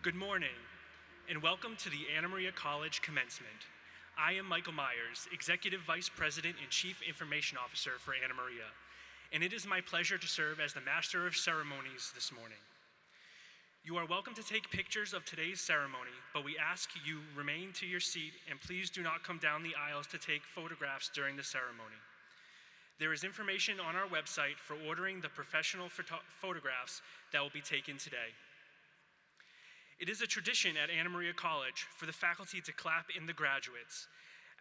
Good morning, and welcome to the Anna Maria College Commencement. I am Michael Myers, Executive Vice President and Chief Information Officer for Anna Maria, and it is my pleasure to serve as the Master of Ceremonies this morning. You are welcome to take pictures of today's ceremony, but we ask you remain to your seat and please do not come down the aisles to take photographs during the ceremony. There is information on our website for ordering the professional photographs that will be taken today. It is a tradition at Anna Maria College for the faculty to clap in the graduates.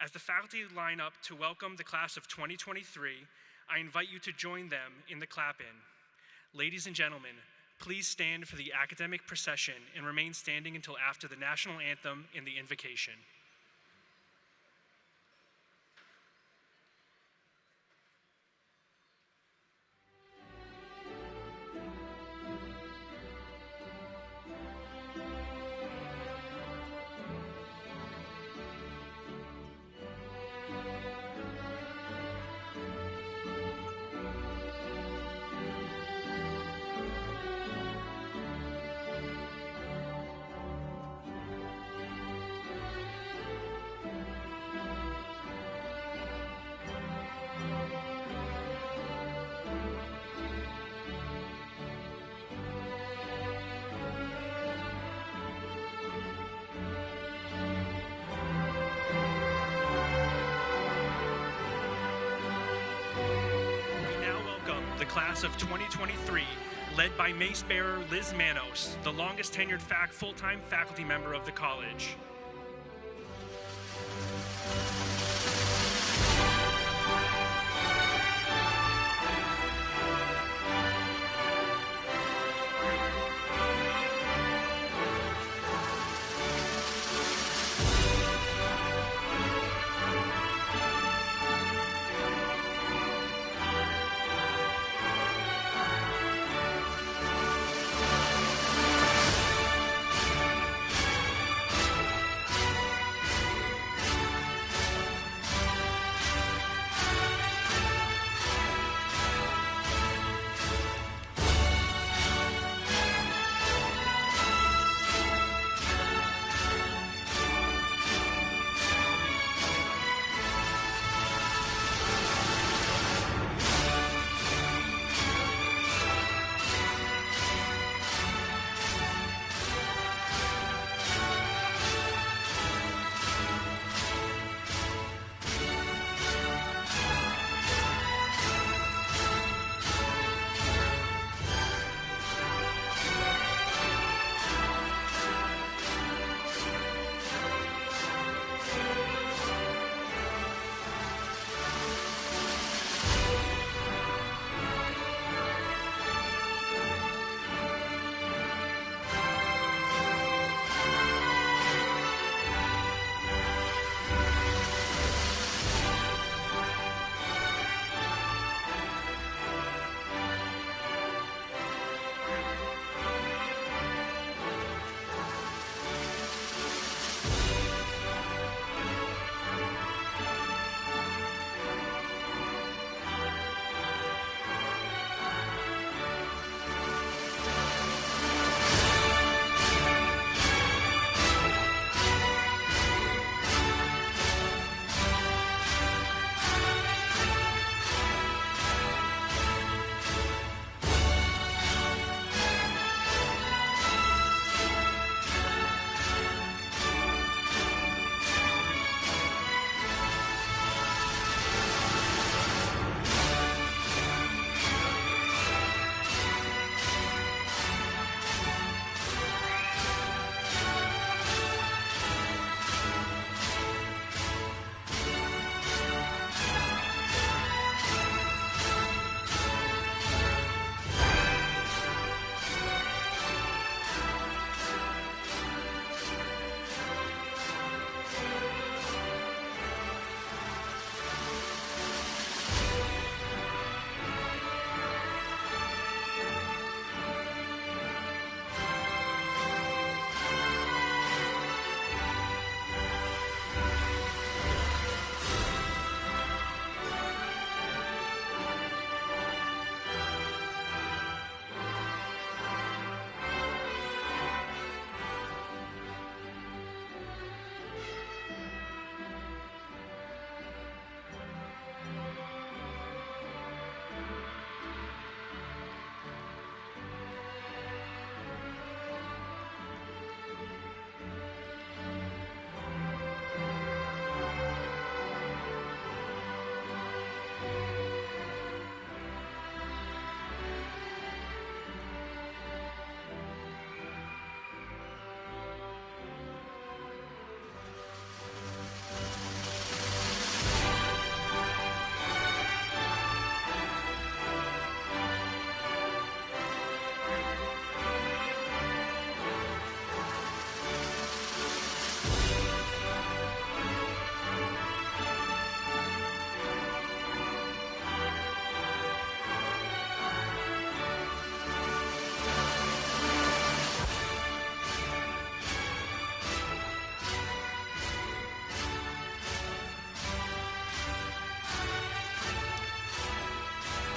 As the faculty line up to welcome the class of 2023, I invite you to join them in the clap-in. Ladies and gentlemen, please stand for the academic procession and remain standing until after the national anthem and the invocation. The class of 2023, led by Mace Bearer Liz Manos, the longest tenured full-time faculty member of the college.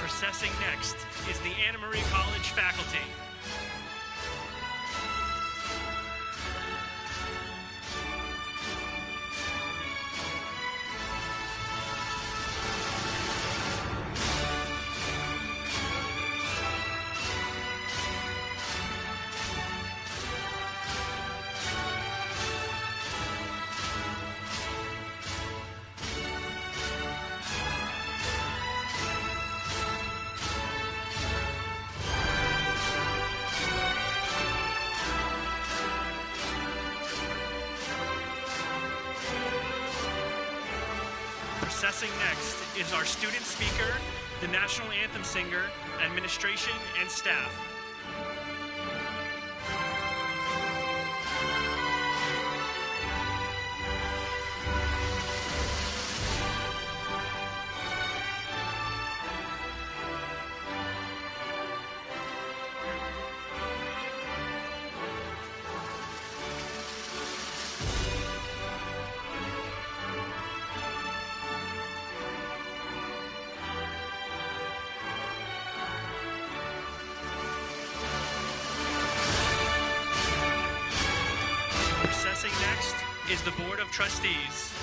Processing next is the Honorary College faculty. Processing next is our student speaker, the national anthem singer, administration, and staff. Processing next is the Board of Trustees.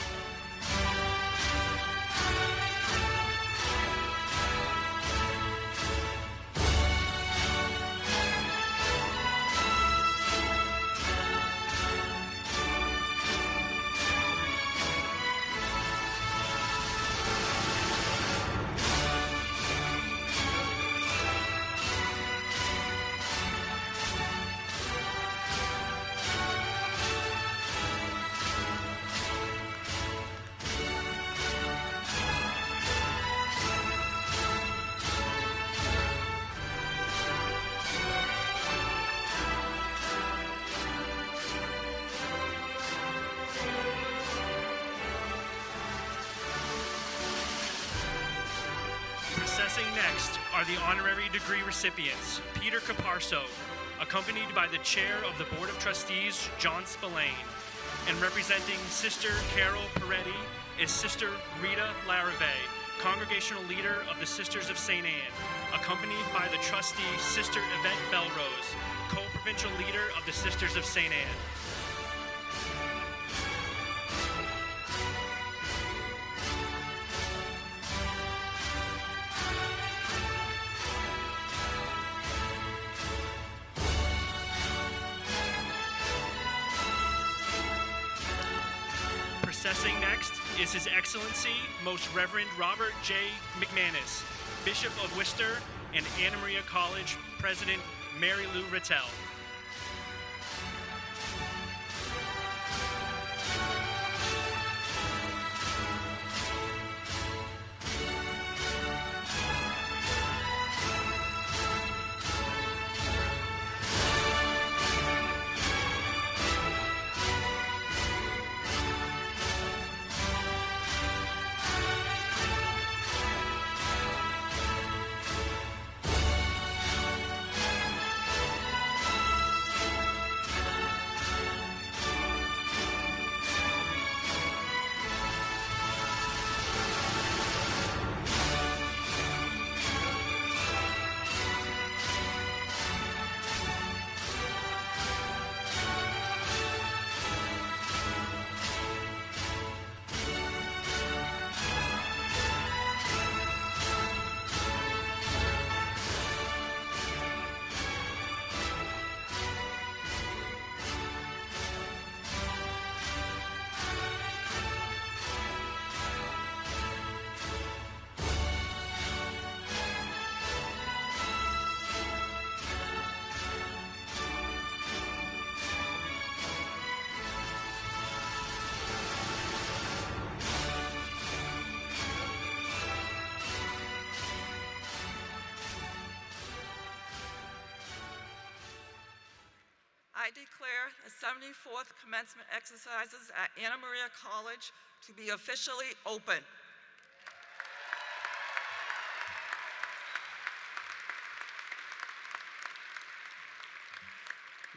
Processing next are the honorary degree recipients, Peter Caparso, accompanied by the Chair of the Board of Trustees, John Spillane, and representing Sister Carol Peretti is Sister Rita Larrivee, Congregational Leader of the Sisters of St. Anne, accompanied by the Trustee, Sister Yvette Belrose, Co-Provincial Leader of the Sisters of St. Anne. Processing next is His Excellency, Most Reverend Robert J. McManus, Bishop of Worcester and Anna Maria College President Mary Lou Rattel. I declare the 74th commencement exercises at Anna Maria College to be officially open.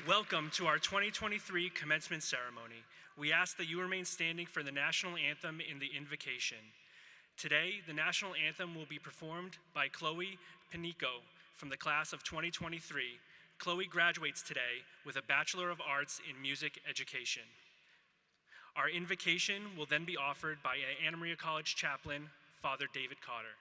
Welcome to our 2023 commencement ceremony. We ask that you remain standing for the national anthem in the invocation. Today, the national anthem will be performed by Chloe Panico from the class of 2023. Chloe graduates today with a Bachelor of Arts in Music Education. Our invocation will then be offered by Anna Maria College chaplain, Father David Cotter.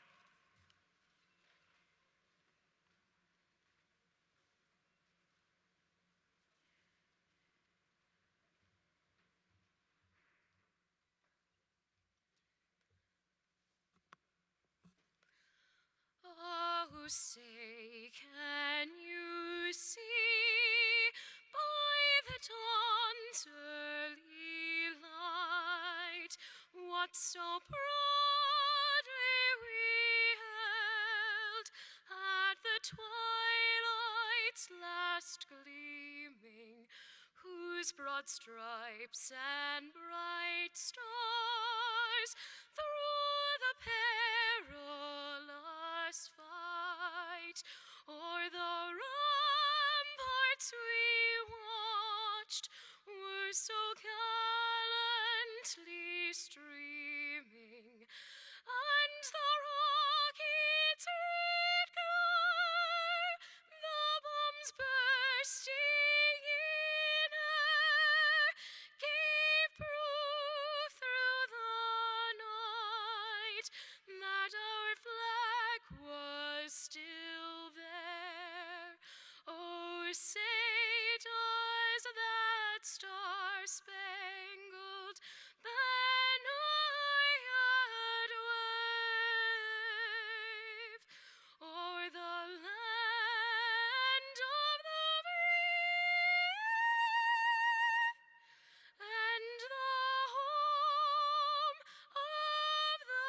Oh, say, can you see by the dawn's early light what so proudly we held at the twilight's last gleaming, whose broad stripes and bright stars through the perilous fight o'er the ramparts we watched were so gallantly streaming, and the rocket's red glare, the bombs bursting in air, gave proof through the night that our flag was still there. Oh, say does that star-spangled banner yet wave o'er the land of the free and the home of the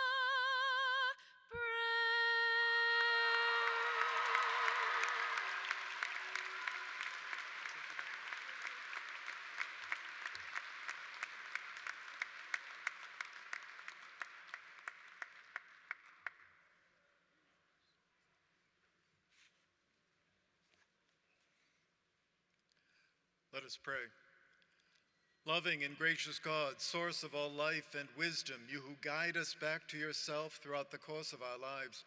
Let us pray. Loving and gracious God, source of all life and wisdom, you who guide us back to yourself throughout the course of our lives,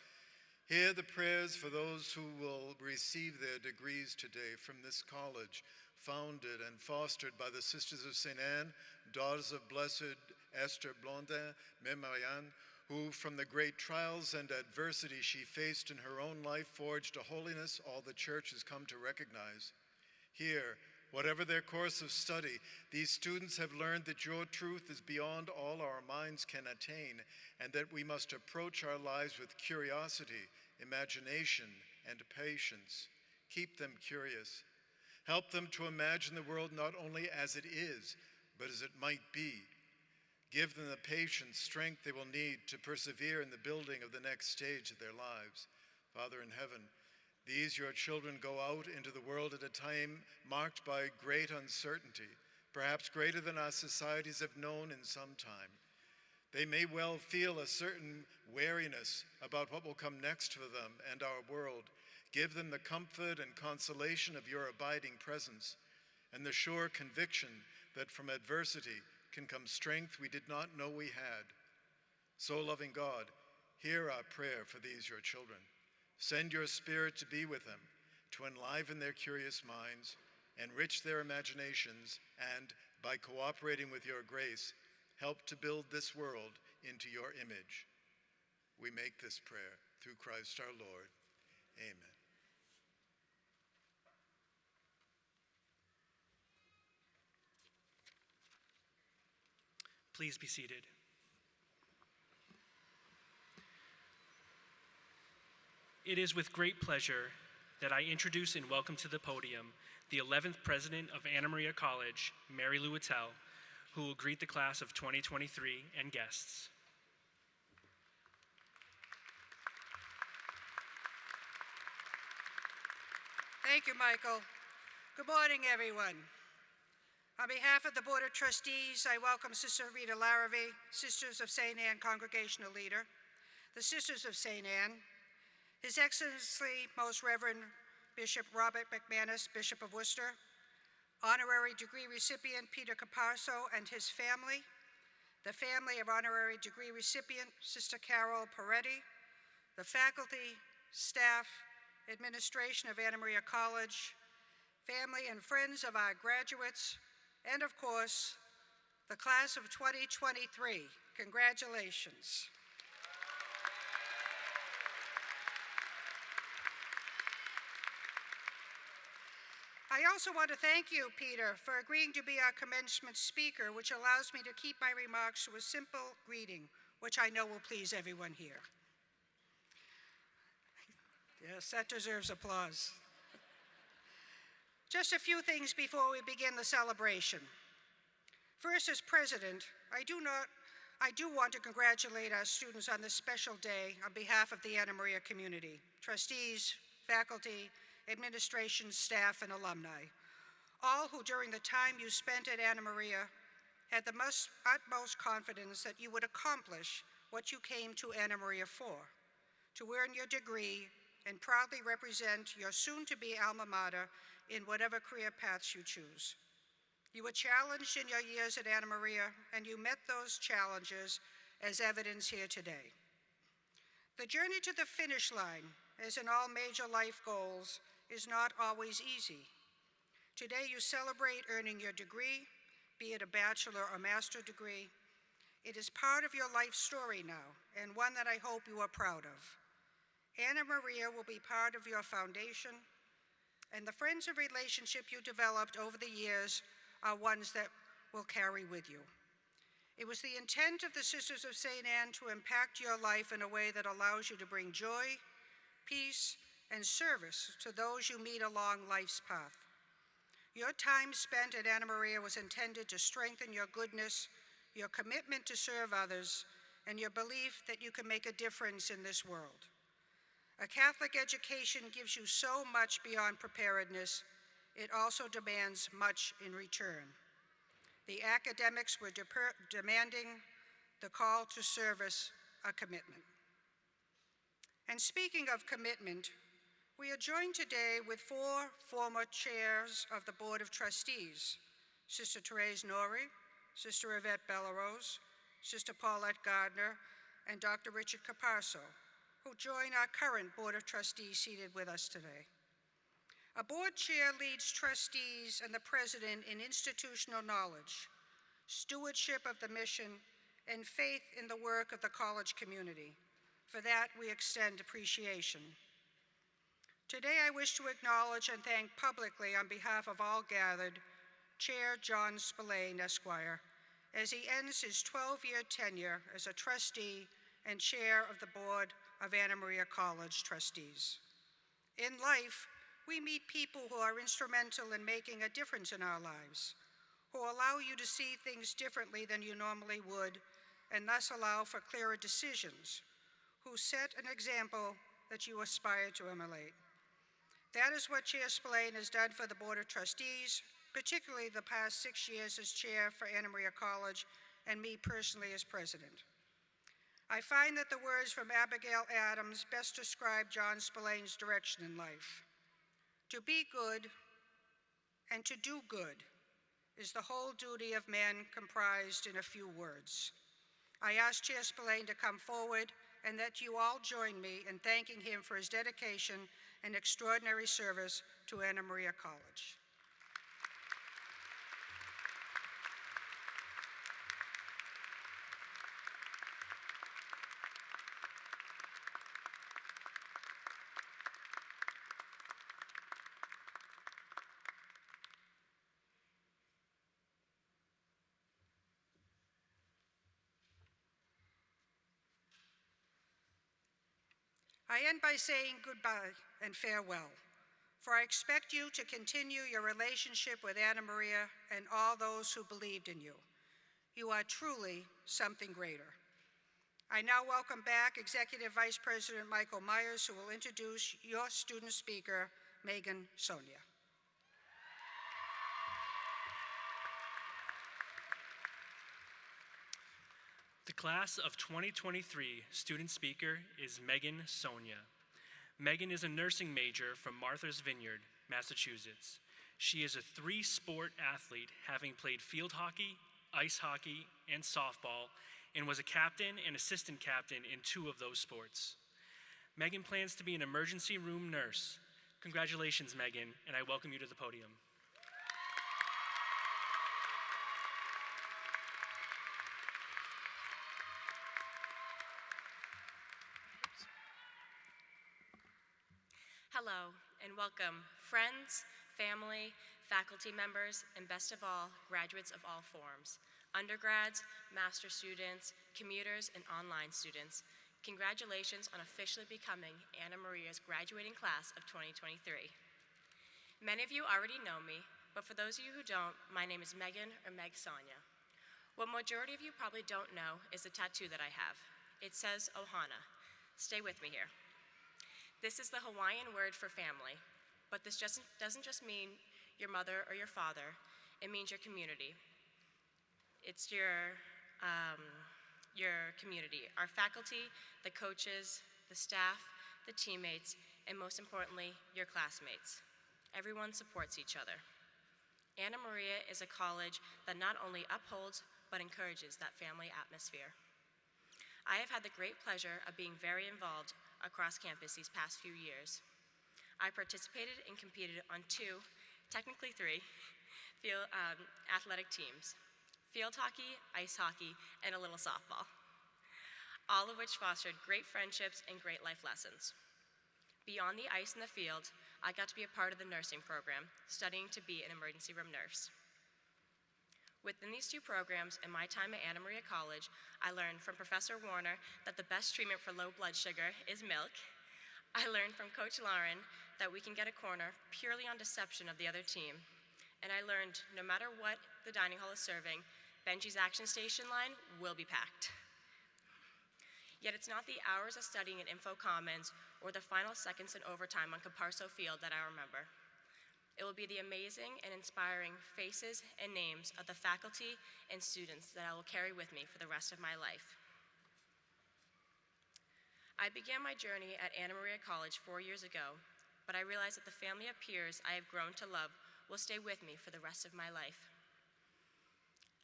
hear the prayers for those who will receive their degrees today from this college, founded and fostered by the Sisters of St. Anne, daughters of Blessed Esther Blondin, Mère Marianne, who from the great trials and adversity she faced in her own life forged a holiness all the Church has come to recognize. Here, whatever their course of study, these students have learned that your truth is beyond all our minds can attain, and that we must approach our lives with curiosity, imagination, and patience. Keep them curious. Help them to imagine the world not only as it is, but as it might be. Give them the patience, strength they will need to persevere in the building of the next stage of their lives. Father in heaven, these your children go out into the world at a time marked by great uncertainty, perhaps greater than our societies have known in some time. They may well feel a certain wariness about what will come next for them and our world. Give them the comfort and consolation of your abiding presence, and the sure conviction that from adversity can come strength we did not know we had. So, loving God, hear our prayer for these your children. Send your Spirit to be with them, to enliven their curious minds, enrich their imaginations, and, by cooperating with your grace, help to build this world into your image. We make this prayer through Christ our Lord. Amen. Please be seated. It is with great pleasure that I introduce and welcome to the podium the 11th President of Anna Maria College, Mary Lou Attell, who will greet the class of 2023 and guests. Thank you, Michael. Good morning, everyone. On behalf of the Board of Trustees, I welcome Sister Rita Larrabee, Sisters of St. Anne Congregational Leader, the Sisters of St. Anne, His Excellency Most Reverend Bishop Robert McManus, Bishop of Worcester, Honorary degree recipient Peter Caparso and his family, the family of honorary degree recipient, Sister Carol Peretti, the faculty, staff, administration of Anna Maria College, family and friends of our graduates, and of course, the class of 2023. Congratulations. I also want to thank you, Peter, for agreeing to be our commencement speaker, which allows me to keep my remarks to a simple greeting, which I know will please everyone here. Yes, that deserves applause. Just a few things before we begin the celebration. First, as president, I do want to congratulate our students on this special day on behalf of the Anna Maria community, trustees, faculty, administration, staff, and alumni, all who during the time you spent at Anna Maria had the utmost confidence that you would accomplish what you came to Anna Maria for, to earn your degree and proudly represent your soon-to-be alma mater in whatever career paths you choose. You were challenged in your years at Anna Maria, and you met those challenges as evidence here today. The journey to the finish line, as in all major life goals, is not always easy. Today you celebrate earning your degree, be it a bachelor or master degree. It is part of your life story now, and one that I hope you are proud of. Anna Maria will be part of your foundation, and the friends and relationship you developed over the years are ones that will carry with you. It was the intent of the Sisters of St. Anne to impact your life in a way that allows you to bring joy, peace, and service to those you meet along life's path. Your time spent at Anna Maria was intended to strengthen your goodness, your commitment to serve others, and your belief that you can make a difference in this world. A Catholic education gives you so much beyond preparedness. It also demands much in return. The academics were demanding, the call to service, a commitment. And speaking of commitment, we are joined today with 4 former chairs of the Board of Trustees, Sister Therese Norrie, Sister Yvette Bellerose, Sister Paulette Gardner, and Dr. Richard Caparso, who join our current Board of Trustees seated with us today. A board chair leads trustees and the president in institutional knowledge, stewardship of the mission, and faith in the work of the college community. For that, we extend appreciation. Today, I wish to acknowledge and thank publicly on behalf of all gathered, Chair John Spillane, Esquire, as he ends his 12-year tenure as a trustee and chair of the Board of Anna Maria College Trustees. In life, we meet people who are instrumental in making a difference in our lives, who allow you to see things differently than you normally would, and thus allow for clearer decisions, who set an example that you aspire to emulate. That is what Chair Spillane has done for the Board of Trustees, particularly the past 6 years as chair for Anna Maria College, and me personally as president. I find that the words from Abigail Adams best describe John Spillane's direction in life. To be good and to do good is the whole duty of man comprised in a few words. I ask Chair Spillane to come forward and that you all join me in thanking him for his dedication and extraordinary service to Anna Maria College. I end by saying goodbye and farewell, for I expect you to continue your relationship with Anna Maria and all those who believed in you. You are truly something greater. I now welcome back Executive Vice President Michael Myers, who will introduce your student speaker, Megan Sonia. The class of 2023 student speaker is Megan Sonia. Megan is a nursing major from Martha's Vineyard, Massachusetts. She is a 3-sport athlete, having played field hockey, ice hockey, and softball, and was a captain and assistant captain in 2 of those sports. Megan plans to be an emergency room nurse. Congratulations, Megan, and I welcome you to the podium. Hello and welcome, friends, family, faculty members, and best of all, graduates of all forms, undergrads, master students, commuters, and online students. Congratulations on officially becoming Anna Maria's graduating class of 2023. Many of you already know me, but for those of you who don't, my name is Megan or Meg Sonia. What majority of you probably don't know is the tattoo that I have. It says Ohana. Stay with me here. This is the Hawaiian word for family, but this doesn't just mean your mother or your father, it means your community. It's your community, our faculty, the coaches, the staff, the teammates, and most importantly, your classmates. Everyone supports each other. Anna Maria is a college that not only upholds, but encourages that family atmosphere. I have had the great pleasure of being very involved across campus these past few years. I participated and competed on 2, technically 3, athletic teams: field hockey, ice hockey, and a little softball, all of which fostered great friendships and great life lessons. Beyond the ice and the field, I got to be a part of the nursing program, studying to be an emergency room nurse. Within these 2 programs and my time at Anna Maria College, I learned from Professor Warner that the best treatment for low blood sugar is milk. I learned from Coach Lauren that we can get a corner purely on deception of the other team. And I learned no matter what the dining hall is serving, Benji's action station line will be packed. Yet it's not the hours of studying in Info Commons or the final seconds in overtime on Caparso Field that I remember. It will be the amazing and inspiring faces and names of the faculty and students that I will carry with me for the rest of my life. I began my journey at Anna Maria College 4 years ago, but I realized that the family of peers I have grown to love will stay with me for the rest of my life.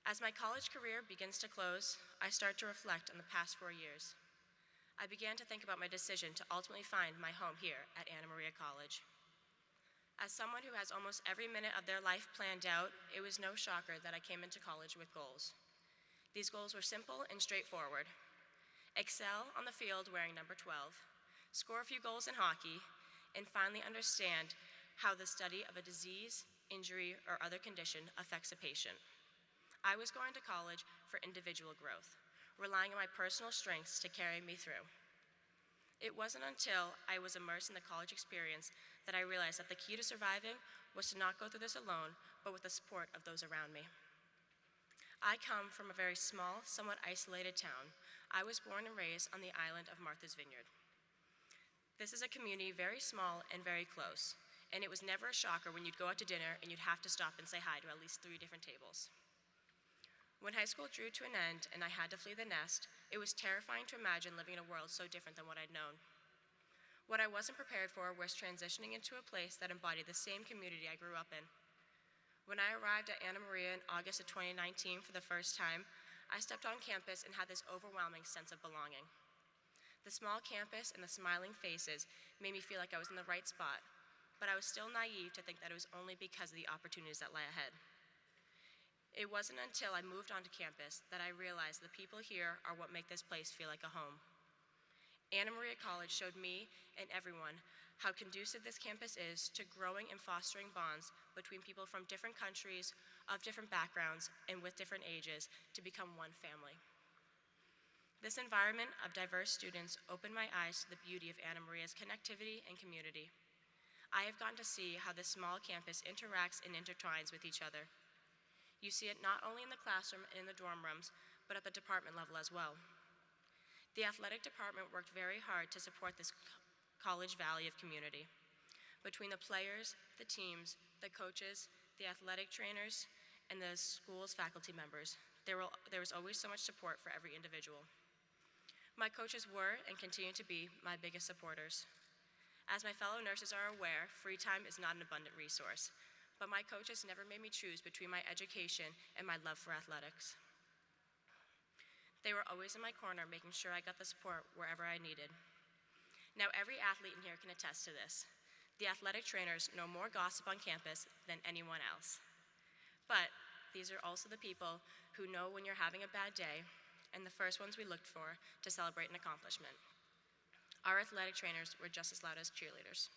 As my college career begins to close, I start to reflect on the past 4 years. I began to think about my decision to ultimately find my home here at Anna Maria College. As someone who has almost every minute of their life planned out, it was no shocker that I came into college with goals. These goals were simple and straightforward. Excel on the field wearing number 12, score a few goals in hockey, and finally understand how the study of a disease, injury, or other condition affects a patient. I was going to college for individual growth, relying on my personal strengths to carry me through. It wasn't until I was immersed in the college experience that I realized that the key to surviving was to not go through this alone, but with the support of those around me. I come from a very small, somewhat isolated town. I was born and raised on the island of Martha's Vineyard. This is a community very small and very close, and it was never a shocker when you'd go out to dinner and you'd have to stop and say hi to at least 3 different tables. When high school drew to an end and I had to flee the nest, it was terrifying to imagine living in a world so different than what I'd known. What I wasn't prepared for was transitioning into a place that embodied the same community I grew up in. When I arrived at Anna Maria in August of 2019 for the first time, I stepped on campus and had this overwhelming sense of belonging. The small campus and the smiling faces made me feel like I was in the right spot, but I was still naive to think that it was only because of the opportunities that lay ahead. It wasn't until I moved onto campus that I realized the people here are what make this place feel like a home. Anna Maria College showed me and everyone how conducive this campus is to growing and fostering bonds between people from different countries, of different backgrounds, and with different ages to become one family. This environment of diverse students opened my eyes to the beauty of Anna Maria's connectivity and community. I have gotten to see how this small campus interacts and intertwines with each other. You see it not only in the classroom and in the dorm rooms, but at the department level as well. The athletic department worked very hard to support this college valley of community. Between the players, the teams, the coaches, the athletic trainers, and the school's faculty members, there was always so much support for every individual. My coaches were and continue to be my biggest supporters. As my fellow nurses are aware, free time is not an abundant resource, but my coaches never made me choose between my education and my love for athletics. They were always in my corner, making sure I got the support wherever I needed. Now, every athlete in here can attest to this. The athletic trainers know more gossip on campus than anyone else. But these are also the people who know when you're having a bad day, and the first ones we looked for to celebrate an accomplishment. Our athletic trainers were just as loud as cheerleaders.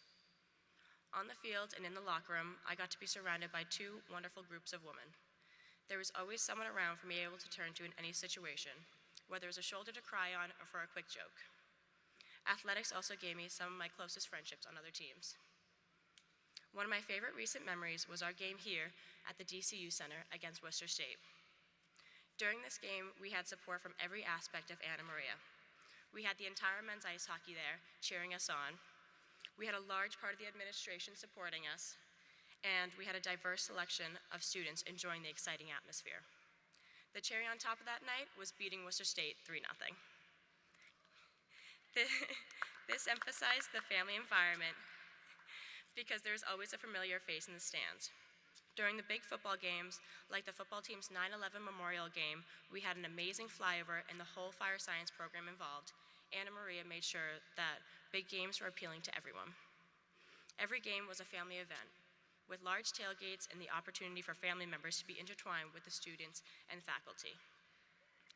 On the field and in the locker room, I got to be surrounded by two wonderful groups of women. There was always someone around for me able to turn to in any situation, whether it was a shoulder to cry on or for a quick joke. Athletics also gave me some of my closest friendships on other teams. One of my favorite recent memories was our game here at the DCU Center against Worcester State. During this game, we had support from every aspect of Anna Maria. We had the entire men's ice hockey there cheering us on. We had a large part of the administration supporting us, and we had a diverse selection of students enjoying the exciting atmosphere. The cherry on top of that night was beating Worcester State 3-0. This emphasized the family environment because there was always a familiar face in the stands. During the big football games, like the football team's 9/11 memorial game, we had an amazing flyover and the whole fire science program involved. Anna Maria made sure that big games were appealing to everyone. Every game was a family event, with large tailgates and the opportunity for family members to be intertwined with the students and faculty.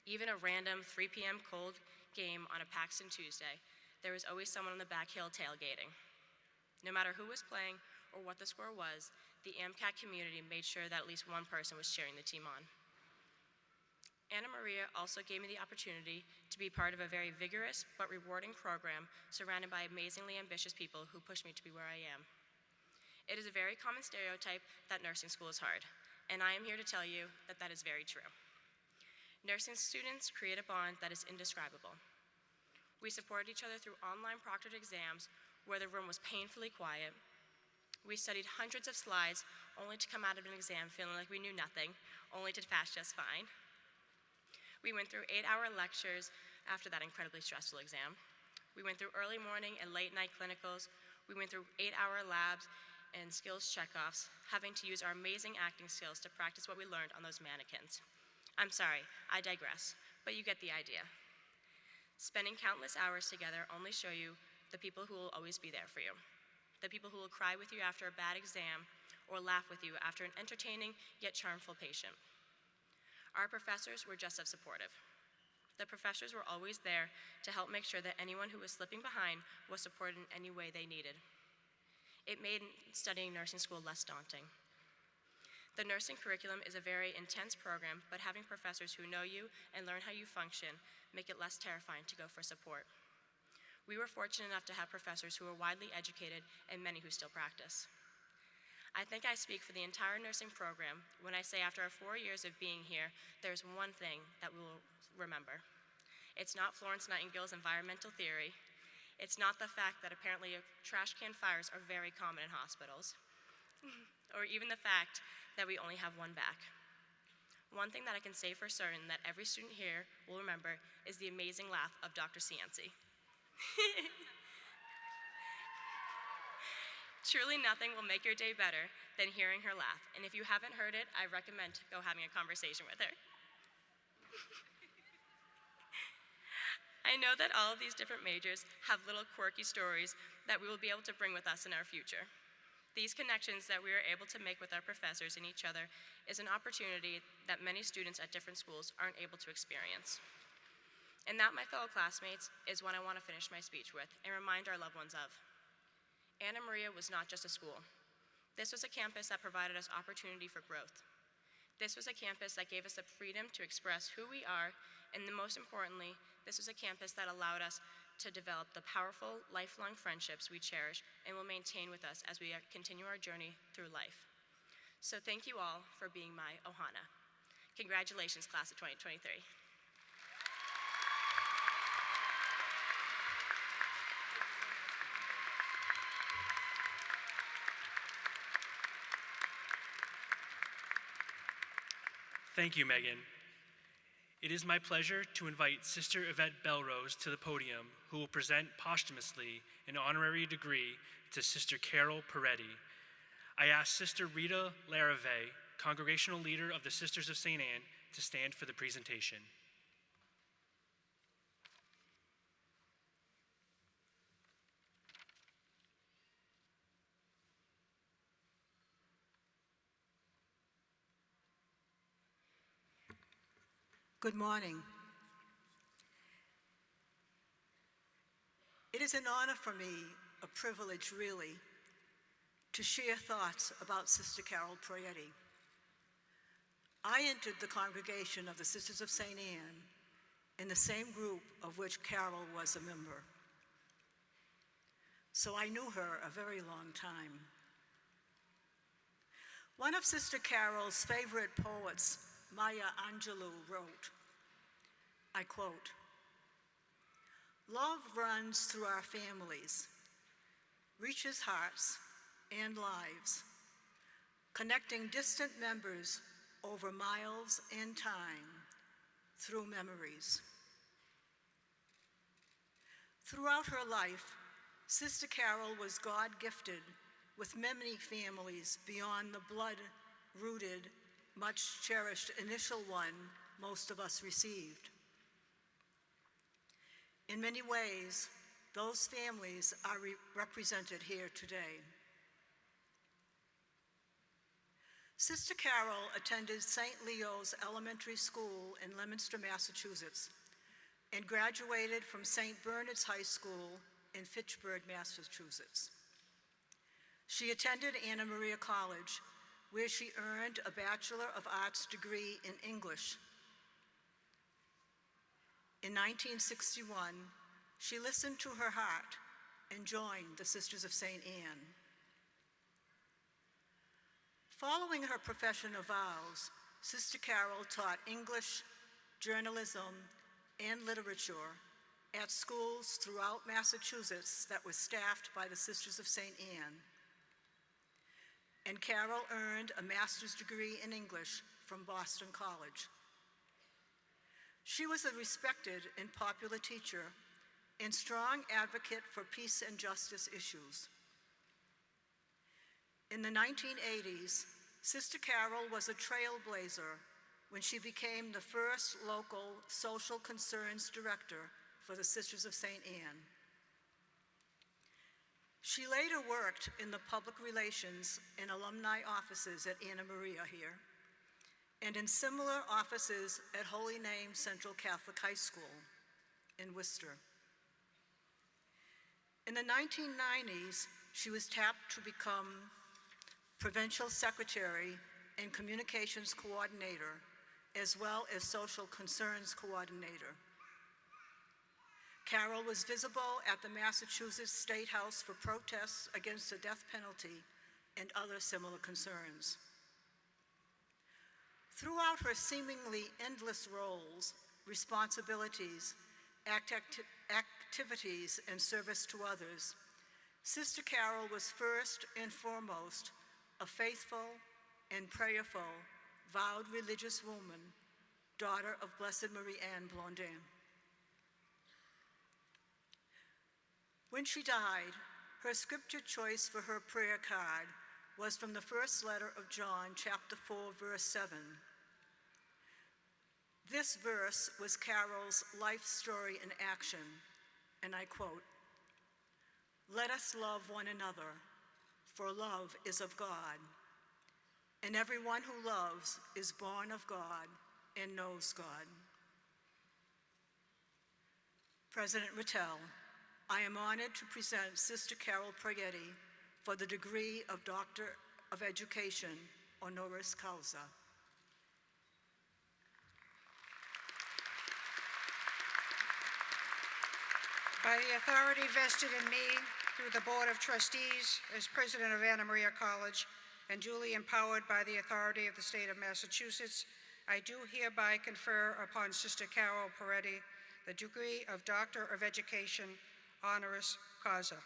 Even a random 3 p.m. cold game on a Paxton Tuesday, there was always someone on the back hill tailgating. No matter who was playing or what the score was, the AMCAT community made sure that at least one person was cheering the team on. Anna Maria also gave me the opportunity to be part of a very vigorous but rewarding program surrounded by amazingly ambitious people who pushed me to be where I am. It is a very common stereotype that nursing school is hard, and I am here to tell you that that is very true. Nursing students create a bond that is indescribable. We supported each other through online proctored exams where the room was painfully quiet. We studied hundreds of slides only to come out of an exam feeling like we knew nothing, only to pass just fine. We went through 8-hour lectures after that incredibly stressful exam. We went through early morning and late night clinicals. We went through 8-hour labs and skills checkoffs, having to use our amazing acting skills to practice what we learned on those mannequins. I'm sorry, I digress, but you get the idea. Spending countless hours together only show you the people who will always be there for you, the people who will cry with you after a bad exam or laugh with you after an entertaining yet charmful patient. Our professors were just as supportive. The professors were always there to help make sure that anyone who was slipping behind was supported in any way they needed. It made studying nursing school less daunting. The nursing curriculum is a very intense program, but having professors who know you and learn how you function make it less terrifying to go for support. We were fortunate enough to have professors who were widely educated and many who still practice. I think I speak for the entire nursing program when I say after our 4 years of being here, there's one thing that we will remember. It's not Florence Nightingale's environmental theory. It's not the fact that apparently trash can fires are very common in hospitals, or even the fact that we only have one back. One thing that I can say for certain that every student here will remember is the amazing laugh of Dr. Cianci. Truly nothing will make your day better than hearing her laugh, and if you haven't heard it, I recommend go having a conversation with her. I know that all of these different majors have little quirky stories that we will be able to bring with us in our future. These connections that we are able to make with our professors and each other is an opportunity that many students at different schools aren't able to experience. And that, my fellow classmates, is what I want to finish my speech with and remind our loved ones of. Anna Maria was not just a school. This was a campus that provided us opportunity for growth. This was a campus that gave us the freedom to express who we are, and most importantly, this was a campus that allowed us to develop the powerful, lifelong friendships we cherish and will maintain with us as we continue our journey through life. So thank you all for being my Ohana. Congratulations, class of 2023. Thank you, Megan. It is my pleasure to invite Sister Yvette Belrose to the podium, who will present posthumously an honorary degree to Sister Carol Peretti. I ask Sister Rita Larave, Congregational Leader of the Sisters of St. Anne, to stand for the presentation. Good morning. It is an honor for me, a privilege really, to share thoughts about Sister Carol Proietti. I entered the congregation of the Sisters of St. Anne in the same group of which Carol was a member. So I knew her a very long time. One of Sister Carol's favorite poets, Maya Angelou, wrote, I quote, "Love runs through our families, reaches hearts and lives, connecting distant members over miles and time through memories." Throughout her life, Sister Carol was God-gifted with many families beyond the blood-rooted, much-cherished initial one most of us received. In many ways, those families are represented here today. Sister Carol attended St. Leo's Elementary School in Leominster, Massachusetts, and graduated from St. Bernard's High School in Fitchburg, Massachusetts. She attended Anna Maria College, where she earned a Bachelor of Arts degree in English. In 1961, she listened to her heart and joined the Sisters of St. Anne. Following her profession of vows, Sister Carol taught English, journalism, and literature at schools throughout Massachusetts that were staffed by the Sisters of St. Anne. And Carol earned a master's degree in English from Boston College. She was a respected and popular teacher and strong advocate for peace and justice issues. In the 1980s, Sister Carol was a trailblazer when she became the first local social concerns director for the Sisters of St. Anne. She later worked in the public relations and alumni offices at Anna Maria here, and in similar offices at Holy Name Central Catholic High School in Worcester. In the 1990s, she was tapped to become Provincial Secretary and Communications Coordinator, as well as Social Concerns Coordinator. Carol was visible at the Massachusetts State House for protests against the death penalty and other similar concerns. Throughout her seemingly endless roles, responsibilities, activities, and service to others, Sister Carol was first and foremost a faithful and prayerful, vowed religious woman, daughter of Blessed Marie Anne Blondin. When she died, her scripture choice for her prayer card was from the first letter of John, chapter 4, verse 7. This verse was Carol's life story in action, and I quote, "Let us love one another, for love is of God, and everyone who loves is born of God and knows God." President Rattel, I am honored to present Sister Carol Proietti for the degree of Doctor of Education, honoris causa. By the authority vested in me through the Board of Trustees as President of Anna Maria College and duly empowered by the authority of the state of Massachusetts, I do hereby confer upon Sister Carol Proietti the degree of Doctor of Education, honoris causa.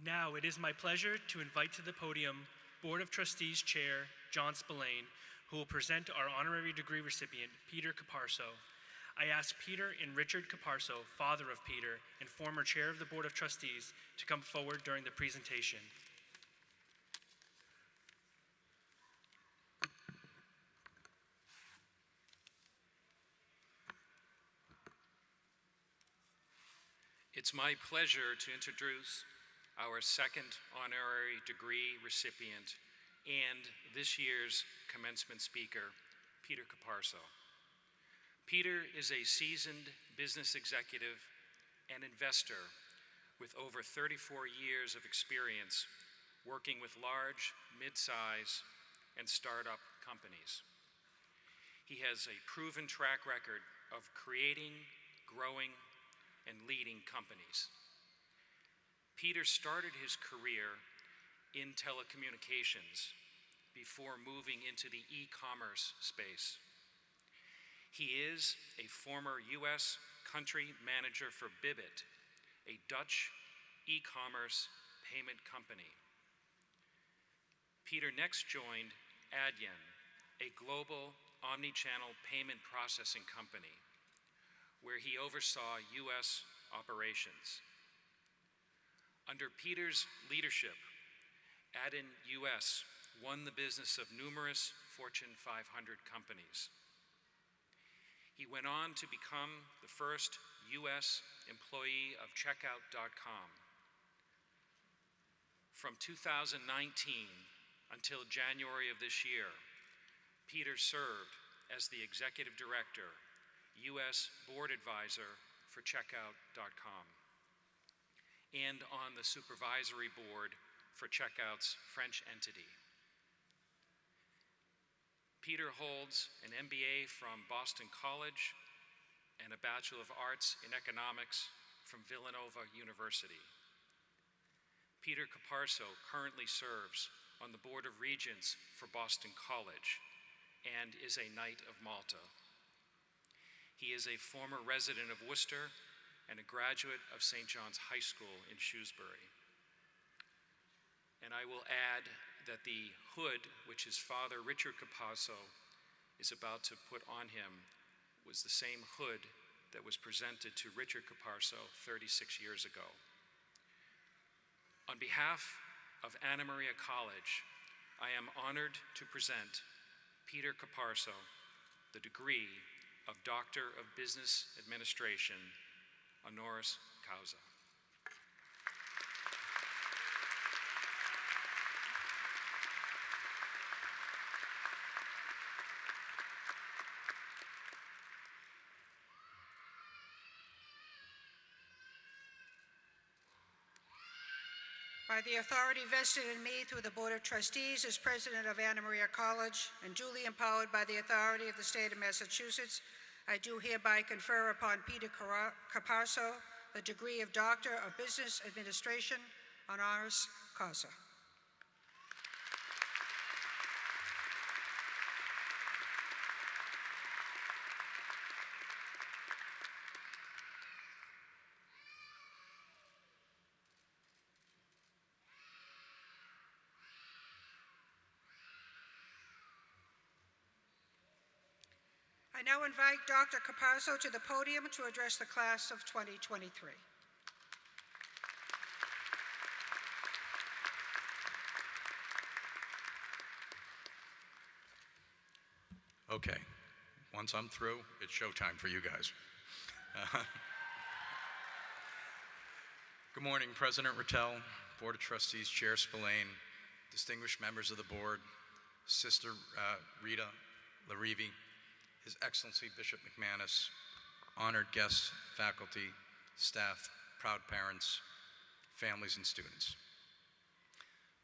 Now it is my pleasure to invite to the podium Board of Trustees Chair John Spillane, who will present our honorary degree recipient, Peter Caparso. I ask Peter and Richard Caparso, father of Peter and former chair of the Board of Trustees, to come forward during the presentation. It's my pleasure to introduce our second honorary degree recipient and this year's commencement speaker, Peter Caparso. Peter is a seasoned business executive and investor with over 34 years of experience working with large, mid-size, and startup companies. He has a proven track record of creating, growing, and leading companies. Peter started his career in telecommunications before moving into the e-commerce space. He is a former US country manager for Bibit, a Dutch e-commerce payment company. Peter next joined Adyen, a global omni-channel payment processing company, where he oversaw US operations. Under Peter's leadership, Adyen US won the business of numerous Fortune 500 companies. He went on to become the first US employee of Checkout.com. From 2019 until January of this year, Peter served as the executive director, US board advisor for Checkout.com, and on the supervisory board for Checkout's French entity. Peter holds an MBA from Boston College and a Bachelor of Arts in Economics from Villanova University. Peter Caparso currently serves on the Board of Regents for Boston College and is a Knight of Malta. He is a former resident of Worcester and a graduate of St. John's High School in Shrewsbury. And I will add that the hood, which his father, Richard Caparso, is about to put on him, was the same hood that was presented to Richard Caparso 36 years ago. On behalf of Anna Maria College, I am honored to present Peter Caparso the degree of Doctor of Business Administration, honoris causa. By the authority vested in me through the Board of Trustees as President of Anna Maria College and duly empowered by the authority of the state of Massachusetts, I do hereby confer upon Peter Caparso the degree of Doctor of Business Administration, honoris causa. I now invite Dr. Caparso to the podium to address the class of 2023. Okay, once I'm through, it's showtime for you guys. Good morning, President Rattel, Board of Trustees Chair Spillane, distinguished members of the board, Sister Rita Larivi, His Excellency Bishop McManus, honored guests, faculty, staff, proud parents, families, and students.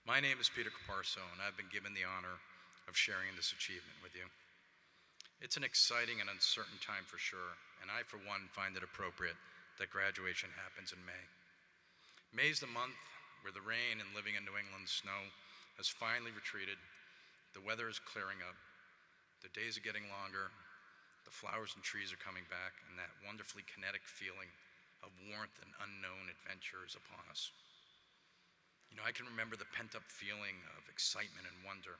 My name is Peter Caparso, and I've been given the honor of sharing in this achievement with you. It's an exciting and uncertain time for sure, and I, for one, find it appropriate that graduation happens in May. May's the month where the rain and living in New England snow has finally retreated, the weather is clearing up, the days are getting longer, the flowers and trees are coming back, and that wonderfully kinetic feeling of warmth and unknown adventure is upon us. I can remember the pent-up feeling of excitement and wonder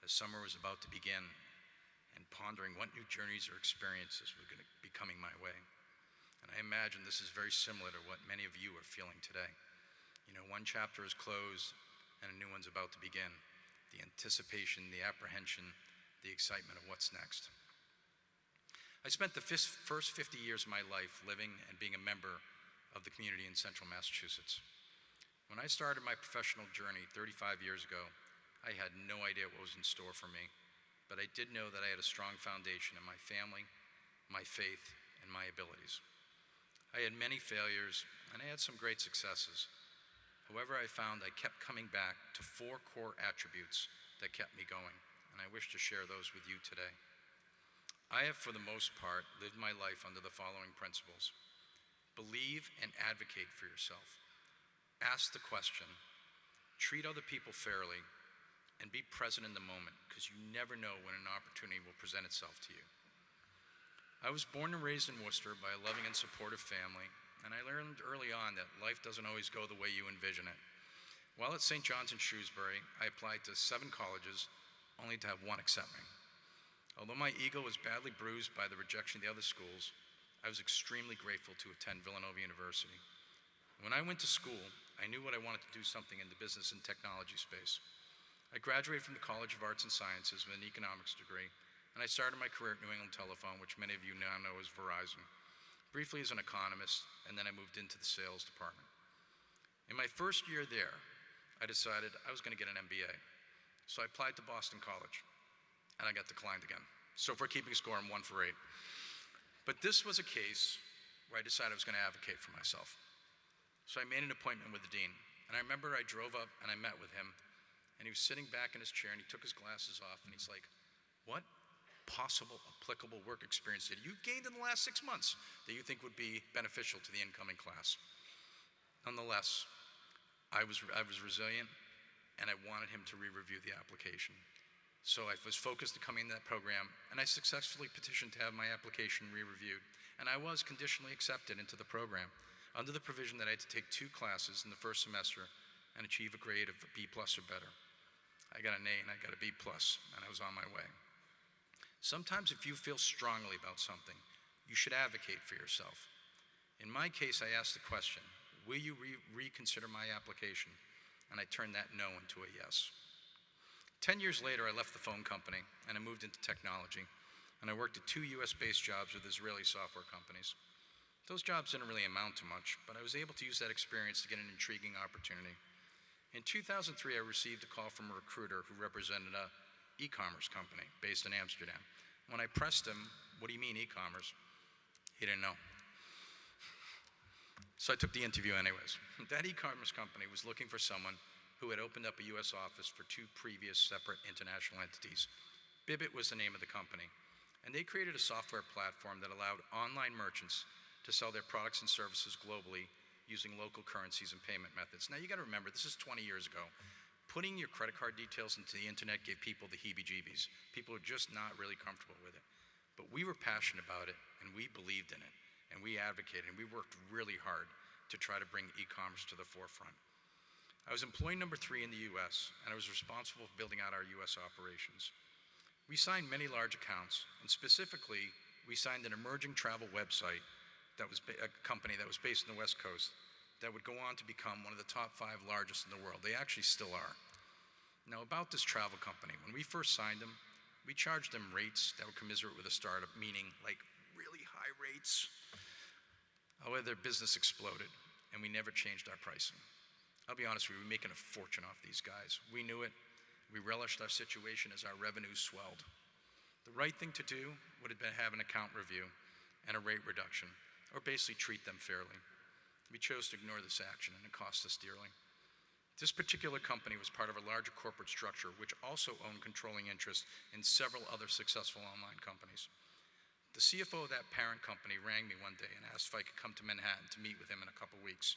as summer was about to begin, and pondering what new journeys or experiences were going to be coming my way. And I imagine this is very similar to what many of you are feeling today. One chapter is closed and a new one's about to begin. The anticipation, the apprehension, the excitement of what's next. I spent the first 50 years of my life living and being a member of the community in central Massachusetts. When I started my professional journey 35 years ago, I had no idea what was in store for me, but I did know that I had a strong foundation in my family, my faith, and my abilities. I had many failures, and I had some great successes. However, I found I kept coming back to 4 core attributes that kept me going, and I wish to share those with you today. I have, for the most part, lived my life under the following principles. Believe and advocate for yourself. Ask the question. Treat other people fairly, and be present in the moment, because you never know when an opportunity will present itself to you. I was born and raised in Worcester by a loving and supportive family, and I learned early on that life doesn't always go the way you envision it. While at St. John's in Shrewsbury, I applied to 7 colleges, only to have 1 accept me. Although my ego was badly bruised by the rejection of the other schools, I was extremely grateful to attend Villanova University. When I went to school, I knew what I wanted to do something in the business and technology space. I graduated from the College of Arts and Sciences with an economics degree, and I started my career at New England Telephone, which many of you now know as Verizon, briefly as an economist, and then I moved into the sales department. In my first year there, I decided I was going to get an MBA. So I applied to Boston College, and I got declined again. So if we're keeping score, I'm 1 for 8. But this was a case where I decided I was going to advocate for myself. So I made an appointment with the dean, and I remember I drove up and I met with him, and he was sitting back in his chair, and he took his glasses off, and he's like, "What possible applicable work experience that you've gained in the last 6 months that you think would be beneficial to the incoming class?" Nonetheless, I was resilient, and I wanted him to re-review the application. So I was focused on coming in that program, and I successfully petitioned to have my application re-reviewed, and I was conditionally accepted into the program under the provision that I had to take 2 classes in the first semester and achieve a grade of B+ or better. I got an A and I got a B+, and I was on my way. Sometimes if you feel strongly about something, you should advocate for yourself. In my case, I asked the question, will you reconsider my application? And I turned that no into a yes. 10 years later, I left the phone company and I moved into technology. And I worked at 2 US-based jobs with Israeli software companies. Those jobs didn't really amount to much, but I was able to use that experience to get an intriguing opportunity. In 2003, I received a call from a recruiter who represented an e-commerce company based in Amsterdam. When I pressed him, "What do you mean e-commerce?" he didn't know. So I took the interview anyways. That e-commerce company was looking for someone who had opened up a US office for 2 previous separate international entities. Bibbit was the name of the company, and they created a software platform that allowed online merchants to sell their products and services globally using local currencies and payment methods. Now you gotta remember, this is 20 years ago. Putting your credit card details into the internet gave people the heebie-jeebies. People were just not really comfortable with it. But we were passionate about it, and we believed in it, and we advocated, and we worked really hard to try to bring e-commerce to the forefront. I was employee number 3 in the US, and I was responsible for building out our US operations. We signed many large accounts, and specifically, we signed an emerging travel website that was a company that was based in the West Coast that would go on to become one of the top 5 largest in the world. They actually still are. Now about this travel company, when we first signed them, we charged them rates that were commensurate with a startup, meaning like really high rates. However, their business exploded, and we never changed our pricing. I'll be honest, we were making a fortune off these guys. We knew it. We relished our situation as our revenues swelled. The right thing to do would have been have an account review and a rate reduction, or basically treat them fairly. We chose to ignore this action, and it cost us dearly. This particular company was part of a larger corporate structure, which also owned controlling interest in several other successful online companies. The CFO of that parent company rang me one day and asked if I could come to Manhattan to meet with him in a couple weeks.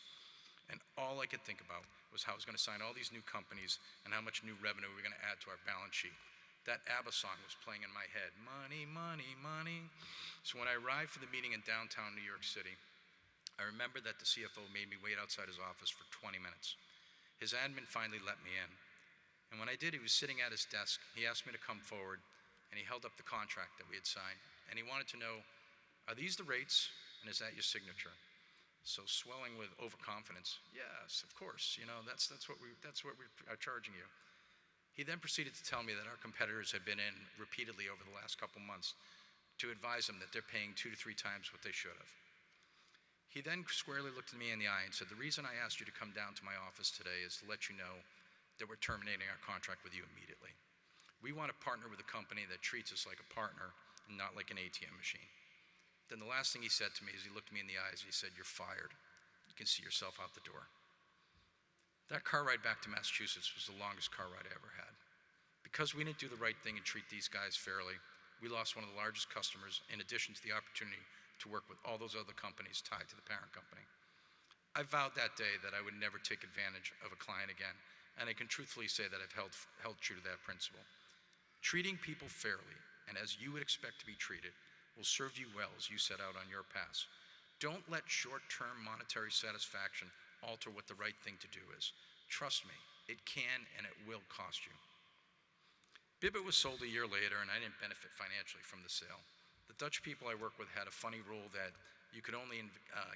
And all I could think about was how I was going to sign all these new companies and how much new revenue we were going to add to our balance sheet. That ABBA song was playing in my head, money, money, money. So when I arrived for the meeting in downtown New York City, I remember that the CFO made me wait outside his office for 20 minutes. His admin finally let me in. And when I did, he was sitting at his desk. He asked me to come forward, and he held up the contract that we had signed. And he wanted to know, are these the rates, and is that your signature? So swelling with overconfidence, yes, of course, you know, that's what we are charging you. He then proceeded to tell me that our competitors had been in repeatedly over the last couple months to advise them that they're paying 2 to 3 times what they should have. He then squarely looked at me in the eye and said, the reason I asked you to come down to my office today is to let you know that we're terminating our contract with you immediately. We want to partner with a company that treats us like a partner and not like an ATM machine. Then the last thing he said to me is he looked me in the eyes and he said, you're fired. You can see yourself out the door. That car ride back to Massachusetts was the longest car ride I ever had. Because we didn't do the right thing and treat these guys fairly, we lost one of the largest customers in addition to the opportunity to work with all those other companies tied to the parent company. I vowed that day that I would never take advantage of a client again, and I can truthfully say that I've held true to that principle. Treating people fairly, and as you would expect to be treated, will serve you well as you set out on your path. Don't let short-term monetary satisfaction alter what the right thing to do is. Trust me, it can and it will cost you. Bibbett was sold a year later, and I didn't benefit financially from the sale. The Dutch people I work with had a funny rule that you could only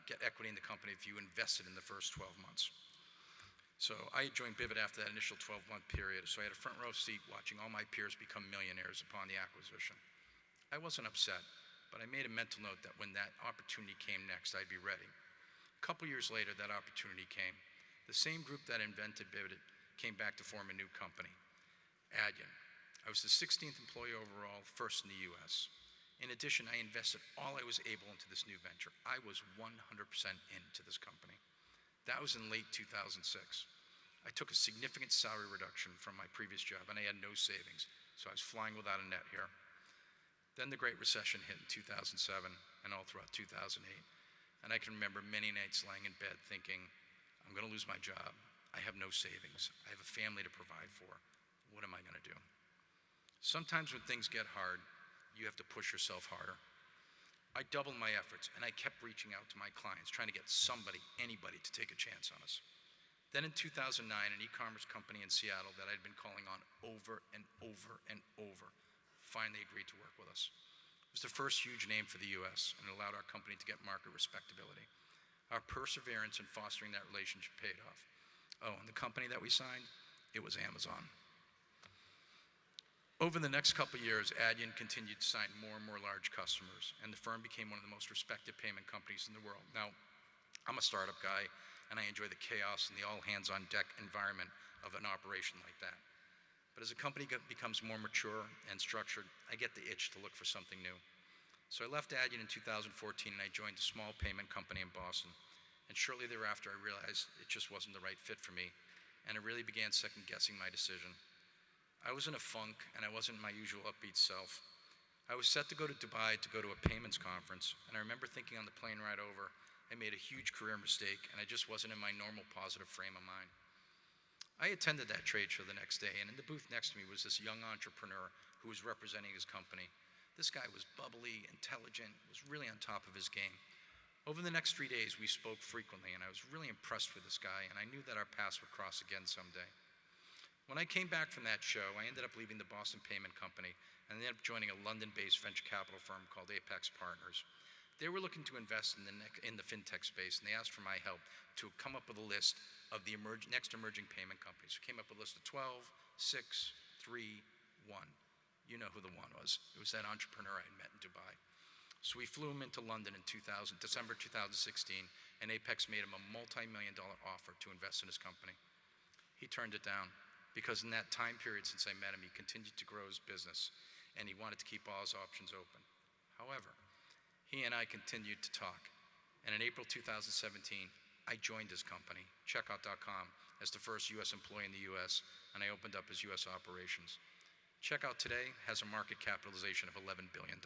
get equity in the company if you invested in the first 12 months. So I joined Bibbett after that initial 12-month period, so I had a front row seat watching all my peers become millionaires upon the acquisition. I wasn't upset, but I made a mental note that when that opportunity came next, I'd be ready. A couple years later, that opportunity came. The same group that invented Bibbett came back to form a new company, Adyen. I was the 16th employee overall, first in the US. In addition, I invested all I was able into this new venture. I was 100% into this company. That was in late 2006. I took a significant salary reduction from my previous job, and I had no savings, so I was flying without a net here. Then the Great Recession hit in 2007 and all throughout 2008, and I can remember many nights lying in bed thinking, I'm going to lose my job. I have no savings. I have a family to provide for. What am I going to do? Sometimes when things get hard, you have to push yourself harder. I doubled my efforts, and I kept reaching out to my clients, trying to get somebody, anybody, to take a chance on us. Then in 2009, an e-commerce company in Seattle that I'd been calling on over and over and over finally agreed to work with us. It was the first huge name for the US, and it allowed our company to get market respectability. Our perseverance in fostering that relationship paid off. Oh, and the company that we signed, it was Amazon. Over the next couple of years, Adyen continued to sign more and more large customers, and the firm became one of the most respected payment companies in the world. Now, I'm a startup guy, and I enjoy the chaos and the all-hands-on-deck environment of an operation like that. But as a company becomes more mature and structured, I get the itch to look for something new. So I left Adyen in 2014, and I joined a small payment company in Boston. And shortly thereafter, I realized it just wasn't the right fit for me, and I really began second-guessing my decision. I was in a funk, and I wasn't my usual upbeat self. I was set to go to Dubai to go to a payments conference, and I remember thinking on the plane ride over, I made a huge career mistake, and I just wasn't in my normal positive frame of mind. I attended that trade show the next day, and in the booth next to me was this young entrepreneur who was representing his company. This guy was bubbly, intelligent, was really on top of his game. Over the next 3 days, we spoke frequently, and I was really impressed with this guy, and I knew that our paths would cross again someday. When I came back from that show, I ended up leaving the Boston Payment Company and ended up joining a London-based venture capital firm called Apex Partners. They were looking to invest in the fintech space, and they asked for my help to come up with a list of the next emerging payment companies. We came up with a list of 12, 6, 3, 1. You know who the one was. It was that entrepreneur I had met in Dubai. So we flew him into London in December 2016, and Apex made him a multi-million-dollar offer to invest in his company. He turned it down, because in that time period since I met him, he continued to grow his business, and he wanted to keep all his options open. However, he and I continued to talk, and in April 2017, I joined his company, Checkout.com, as the first US employee in the US, and I opened up his US operations. Checkout today has a market capitalization of $11 billion,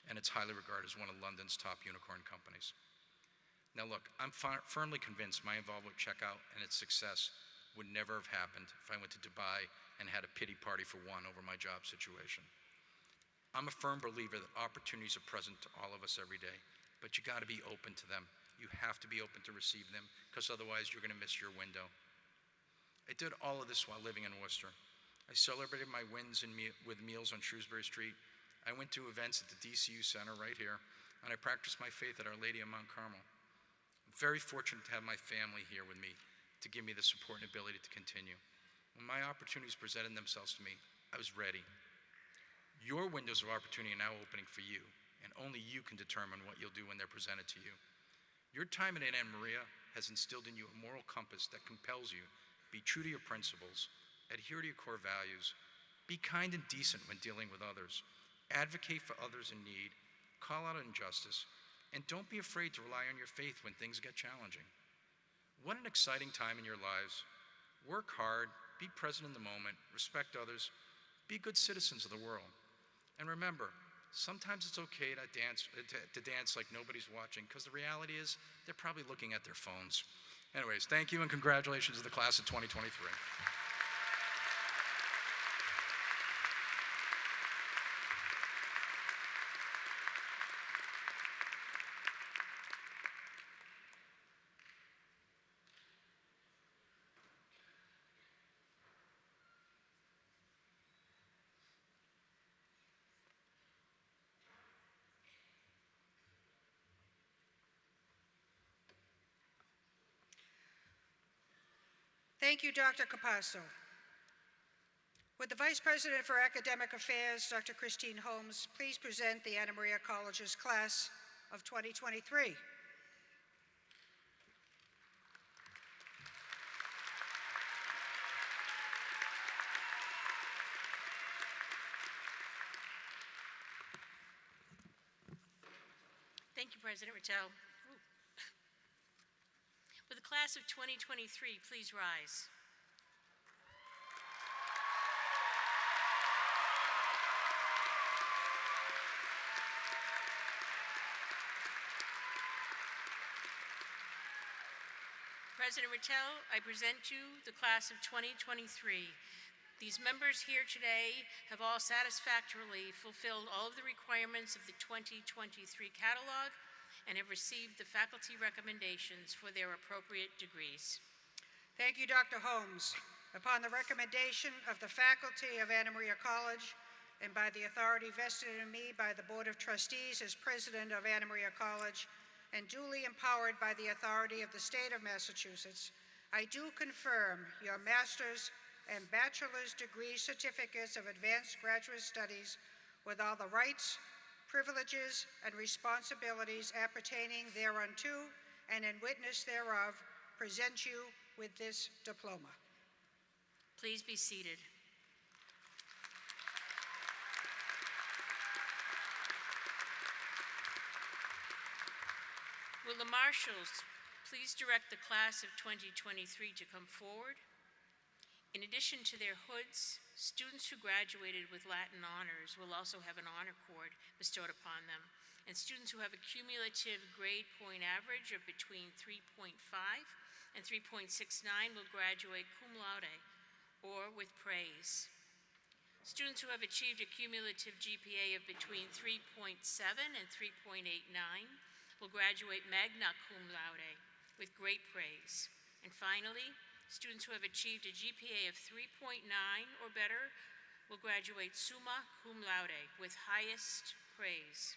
and it's highly regarded as one of London's top unicorn companies. Now look, I'm firmly convinced my involvement with Checkout and its success would never have happened if I went to Dubai and had a pity party for one over my job situation. I'm a firm believer that opportunities are present to all of us every day, but you gotta be open to them. You have to be open to receive them, because otherwise you're gonna miss your window. I did all of this while living in Worcester. I celebrated my wins with meals on Shrewsbury Street. I went to events at the DCU Center right here, and I practiced my faith at Our Lady of Mount Carmel. I'm very fortunate to have my family here with me to give me the support and ability to continue. When my opportunities presented themselves to me, I was ready. Your windows of opportunity are now opening for you, and only you can determine what you'll do when they're presented to you. Your time at Anna Maria has instilled in you a moral compass that compels you to be true to your principles, adhere to your core values, be kind and decent when dealing with others, advocate for others in need, call out injustice, and don't be afraid to rely on your faith when things get challenging. What an exciting time in your lives. Work hard, be present in the moment, respect others, be good citizens of the world. And remember, sometimes it's okay to dance like nobody's watching, because the reality is they're probably looking at their phones. Anyways, thank you and congratulations to the class of 2023. Thank you, Dr. Capasso. Would the Vice President for Academic Affairs, Dr. Christine Holmes, please present the Anna Maria College's class of 2023. Thank you, President Rattel. Will the class of 2023 please rise? President Rattel, I present you the class of 2023. These members here today have all satisfactorily fulfilled all of the requirements of the 2023 catalog and have received the faculty recommendations for their appropriate degrees. Thank you, Dr. Holmes. Upon the recommendation of the faculty of Anna Maria College and by the authority vested in me by the Board of Trustees as President of Anna Maria College and duly empowered by the authority of the state of Massachusetts, I do confirm your master's and bachelor's degree certificates of advanced graduate studies with all the rights, privileges, and responsibilities appertaining thereunto, and in witness thereof, present you with this diploma. Please be seated. Will the marshals please direct the class of 2023 to come forward? In addition to their hoods, students who graduated with Latin honors will also have an honor cord bestowed upon them, and students who have a cumulative grade point average of between 3.5 and 3.69 will graduate cum laude, or with praise. Students who have achieved a cumulative GPA of between 3.7 and 3.89 will graduate magna cum laude, with great praise. And finally, students who have achieved a GPA of 3.9 or better will graduate summa cum laude, with highest praise.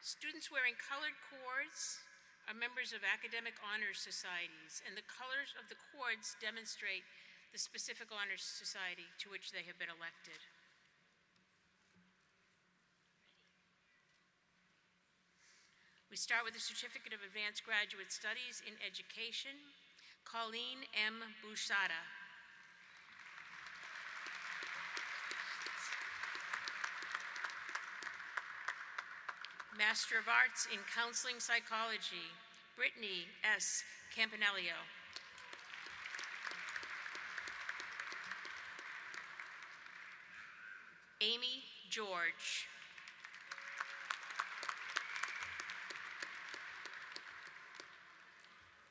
Students wearing colored cords are members of academic honors societies, and the colors of the cords demonstrate the specific honors society to which they have been elected. We start with the Certificate of Advanced Graduate Studies in Education, Colleen M. Bouchada. Master of Arts in Counseling Psychology, Brittany S. Campanello. Amy George.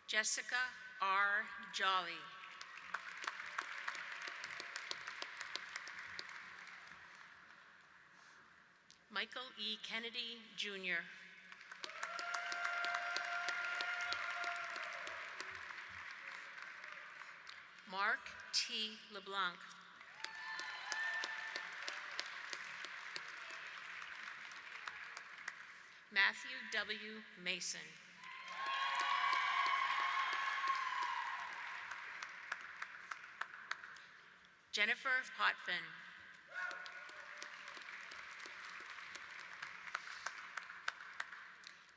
Jessica R. Jolly. Michael E. Kennedy, Jr. Mark T. LeBlanc. Matthew W. Mason. Jennifer Potvin.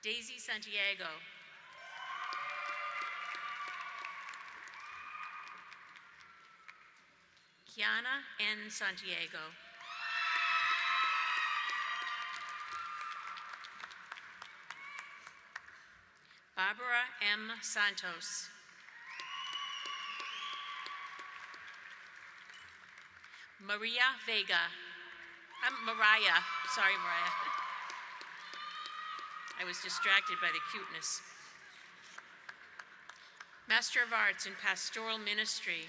Daisy Santiago. Kiana N. Santiago. Barbara M. Santos. Maria Vega. Mariah. Sorry, Mariah. I was distracted by the cuteness. Master of Arts in Pastoral Ministry,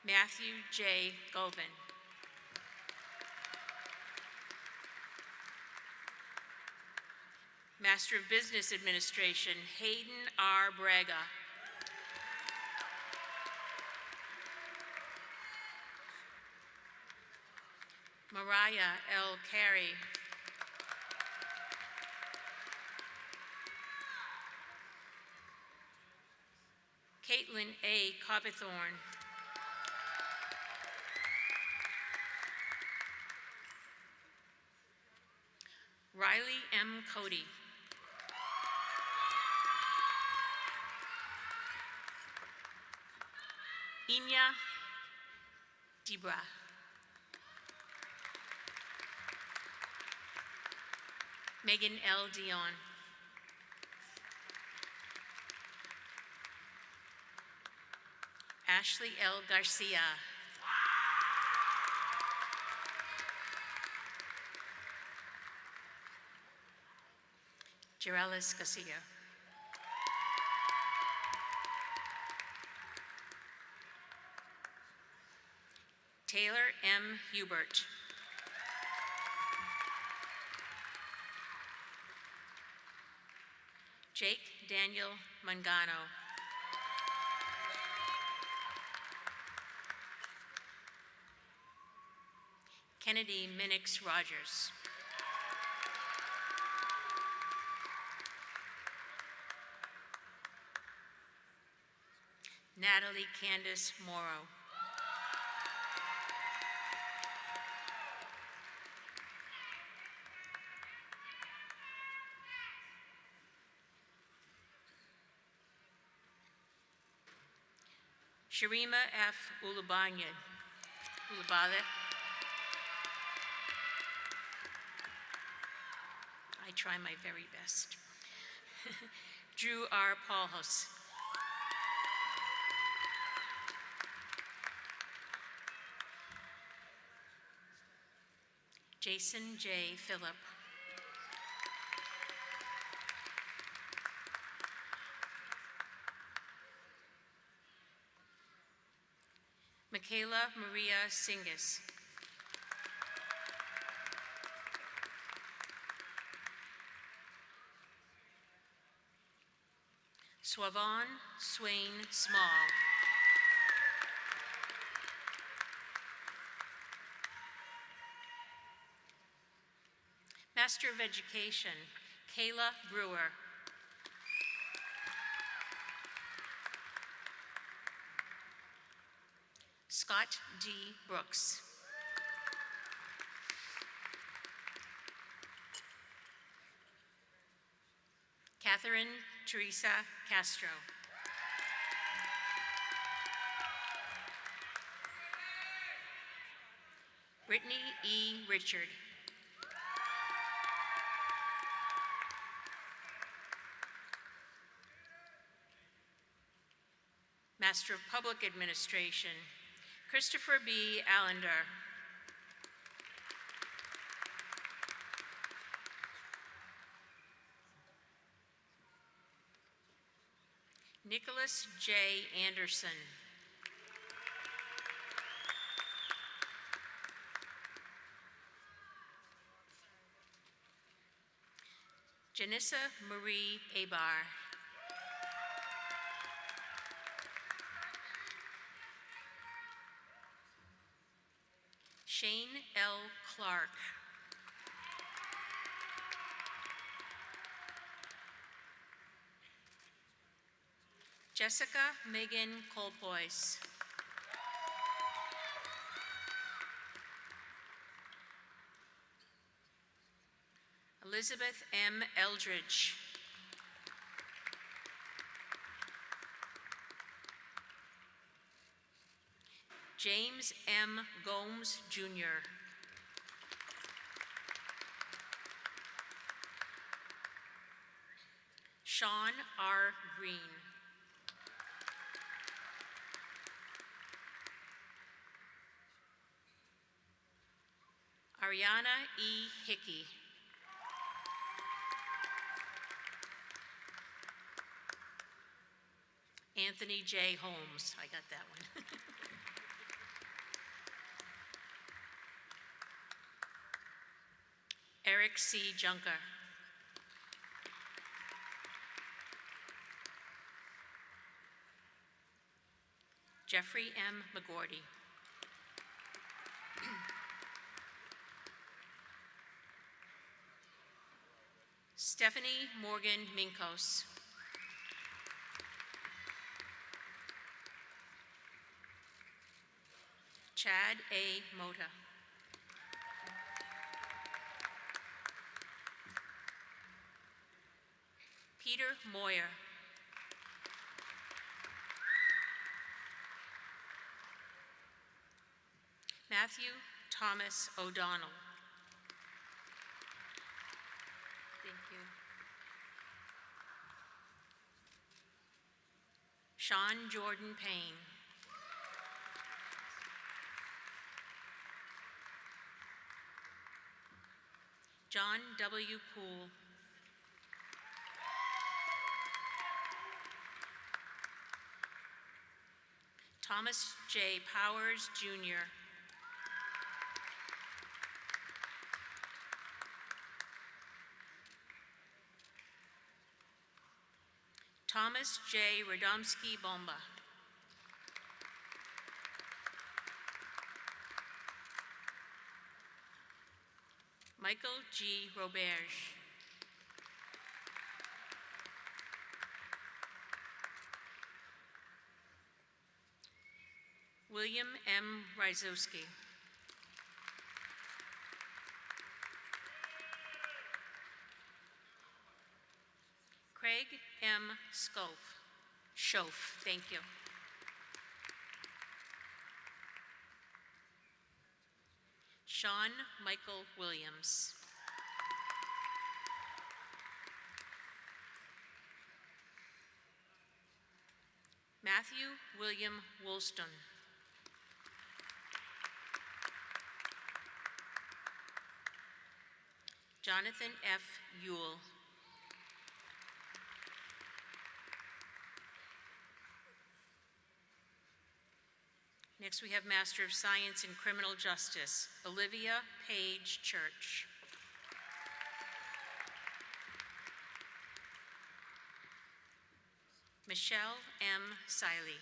Matthew J. Govan. Master of Business Administration, Hayden R. Braga. Mariah L. Carey. Caitlin A. Cobethorn. Riley M. Cody. Inya Dibra. Megan L. Dion. Ashley L. Garcia. Jerelis Garcia. Taylor M. Hubert. Jake Daniel Mangano. Kennedy Minix Rogers. Natalie Candace Morrow. Sharima F. Ulubanya. Ulubale. I try my very best. Drew R. Paulhus. Jason J. Phillip. Michaela Maria Singis. Swavon Swain Small. Master of Education, Kayla Brewer. Scott D. Brooks. Catherine Teresa Castro. Brittany E. Richard. Master of Public Administration, Christopher B. Allender. Nicholas J. Anderson. Janissa Marie Abar. L. Clark. Jessica Megan Colpois. Elizabeth M. Eldridge. James M. Gomes, Jr. Sean R. Green. Ariana E. Hickey. Anthony J. Holmes. I got that one. Eric C. Junker. Jeffrey M. McGordy. Stephanie Morgan Minkos. Chad A. Mota. Peter Moyer. Matthew Thomas O'Donnell. Thank you. Sean Jordan Payne. John W. Poole. Thomas J. Powers, Jr. Thomas J. Radomski Bomba. Michael G. Roberge. William M. Ryzowski. Craig M. Schoaf, thank you. Sean Michael Williams. Matthew William Woolston. Jonathan F. Ewell. Next, we have Master of Science in Criminal Justice, Olivia Page Church. Michelle M. Siley.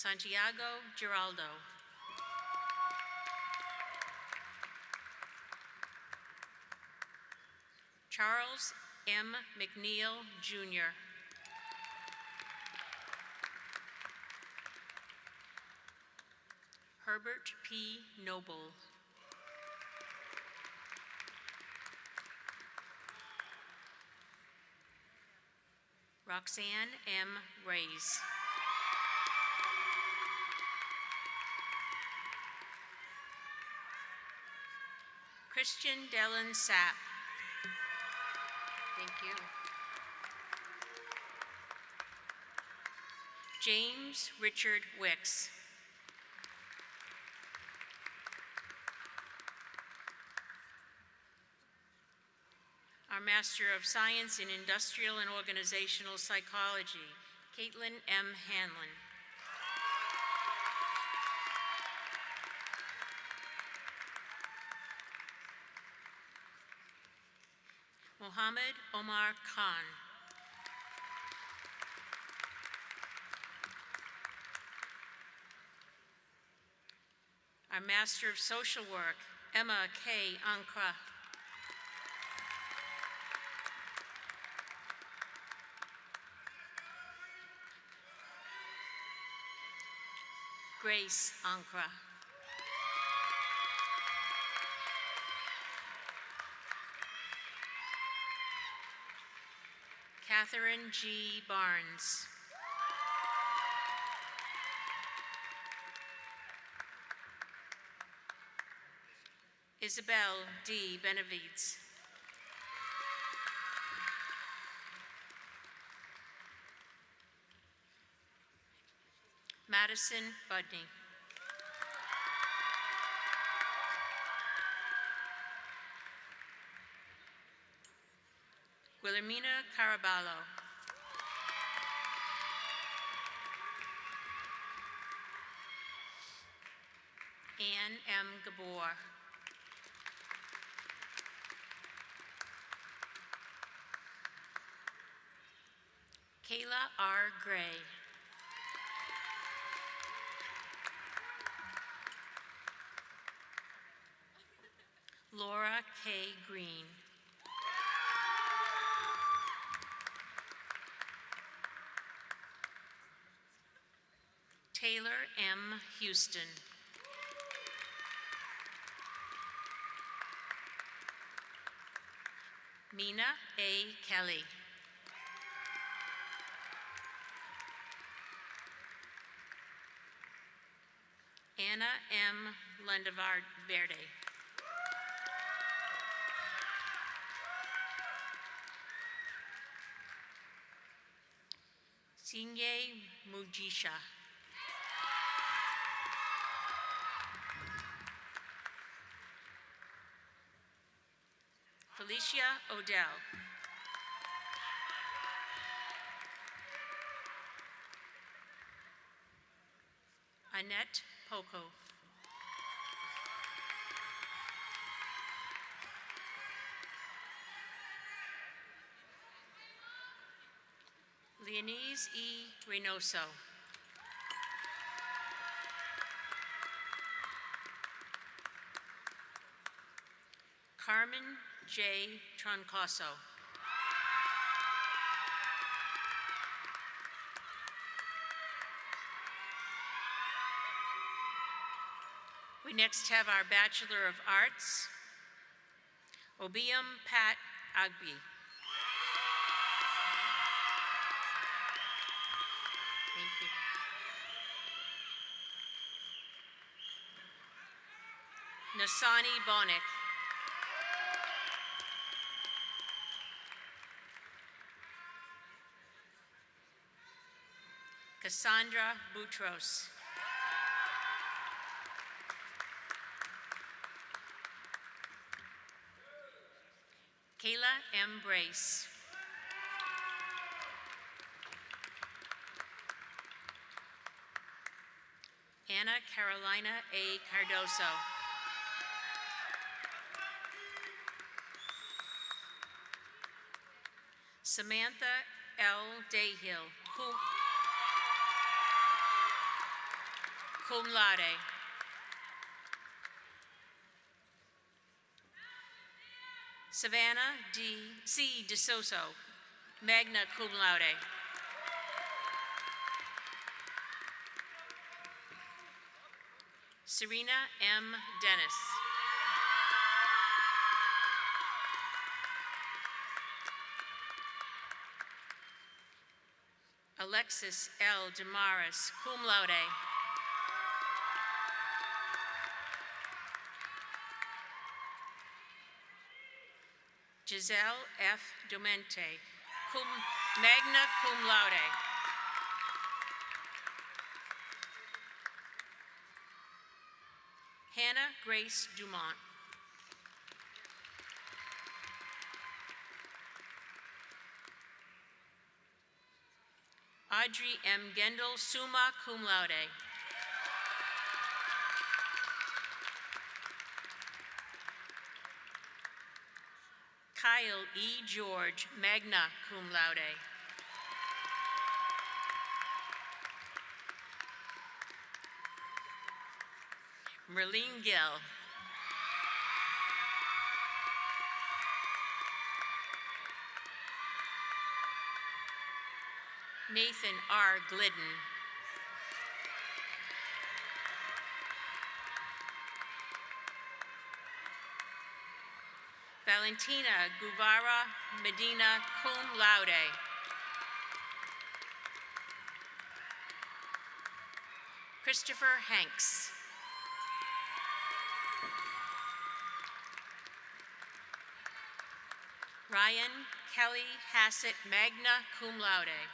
Santiago Giraldo. Charles M. McNeil, Jr. Herbert P. Noble. Roxanne M. Reyes. Christian Dellen Sapp. Thank you. James Richard Wicks. Our Master of Science in Industrial and Organizational Psychology, Caitlin M. Hanlon. Mohammed Omar Khan. Master of Social Work, Emma K. Ankra. Grace Ankra. Catherine G. Barnes. Isabel D. Benavides. Madison Budney. Guillermina Caraballo. Anne M. Gabor. Kayla R. Gray. Laura K. Green. Taylor M. Houston. Mina A. Kelly. Anna M. Verde. Sinye Mujisha. Felicia Odell. Annette Poco. Leonise E. Reynoso. Carmen J. Troncoso. We next have our Bachelor of Arts, Obium Pat Agbi. Thank you. Nasani Bonik. Cassandra Boutros. Kayla M. Brace. Anna Carolina A. Cardoso. Samantha L. Dayhill, cum laude. Savannah C. DeSoso, magna cum laude. Serena M. Dennis. Alexis L. Damaris, cum laude. Giselle F. Domente, magna cum laude. Hannah Grace Dumont. Audrey M. Gendel, summa cum laude. Kyle E. George, magna cum laude. Merlene Gill. Nathan R. Glidden. Valentina Guevara Medina, cum laude. Christopher Hanks. Ryan Kelly Hassett, magna cum laude.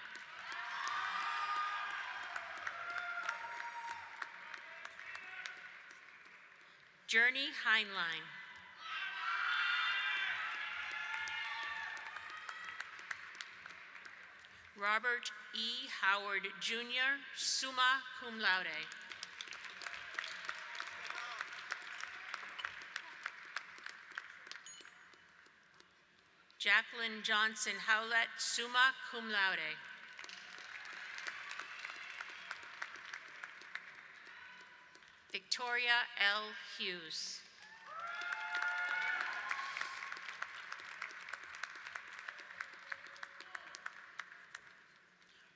Journey Heinlein. Robert E. Howard Jr., summa cum laude. Jacqueline Johnson Howlett, summa cum laude. Victoria L. Hughes.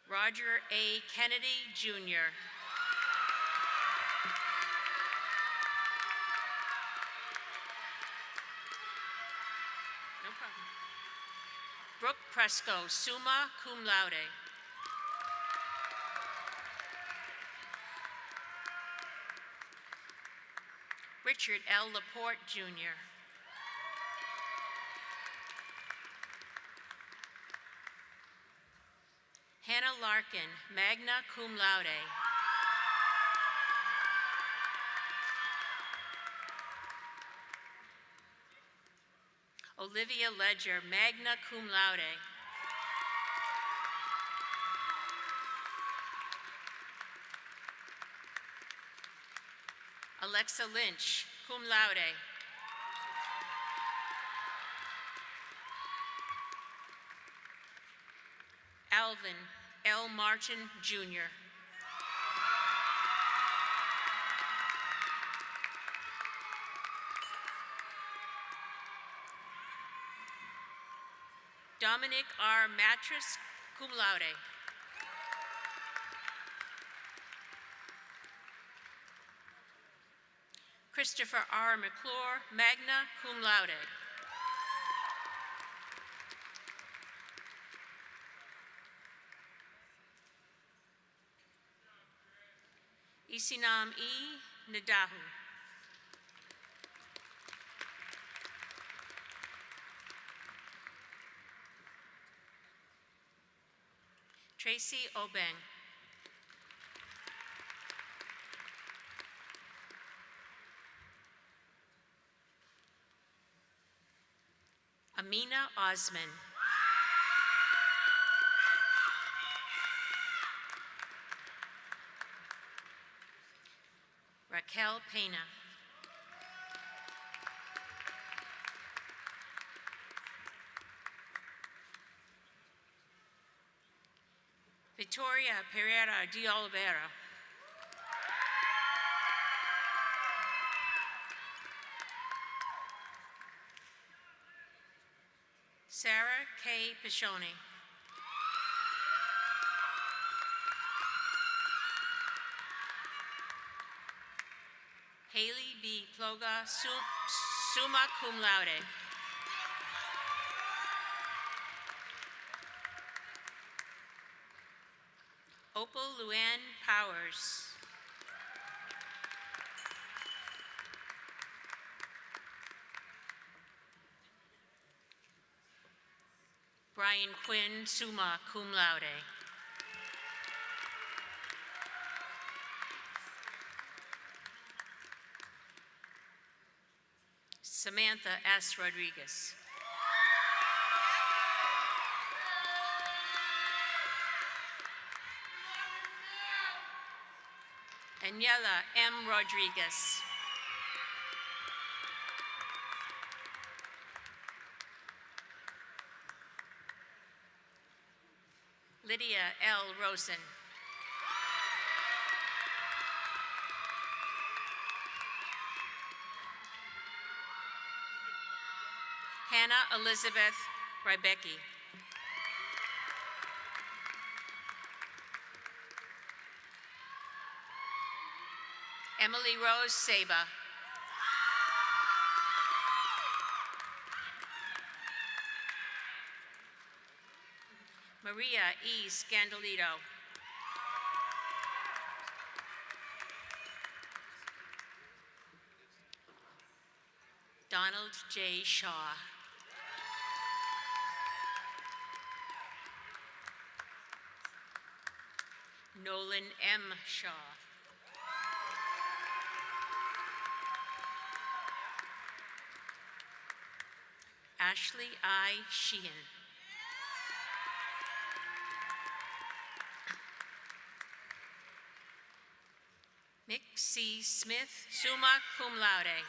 Roger A. Kennedy, Jr. No problem. Brooke Presco, summa cum laude. Richard L. Laporte, Jr. Hannah Larkin, magna cum laude. Olivia Ledger, magna cum laude. Alexa Lynch, cum laude. Alvin L. Martin, Jr. Dominic R. Mattress, cum laude. Christopher R. McClure, magna cum laude. Isinam E. Nadahu. Tracy Obeng. Amina Osman. Raquel Pena. Victoria Pereira de Oliveira. Sarah K. Pichoni. Haley B. Ploga, summa cum laude. Opal Luann Powers. Brian Quinn, summa cum laude. Samantha S. Rodriguez. Daniela M. Rodriguez. Lydia L. Rosen. Hannah Elizabeth Rybecki. Emily Rose Saba. Maria E. Scandalito. Donald J. Shaw. Nolan M. Shaw. Ashley I. Sheehan. Mick C. Smith, summa cum laude.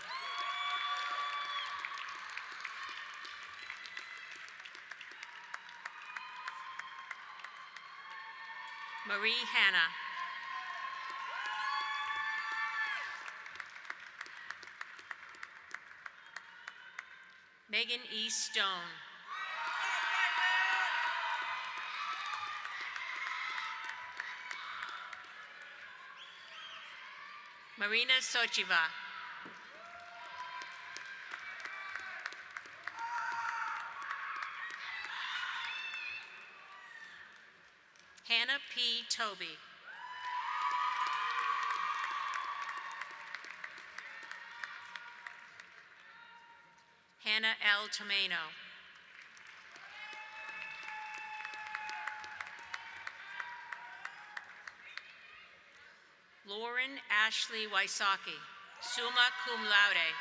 Marie Hanna. Megan E. Stone. Marina Sochiva. Hannah P. Toby. Hannah L. Tomeno. Lauren Ashley Wysocki, summa cum laude.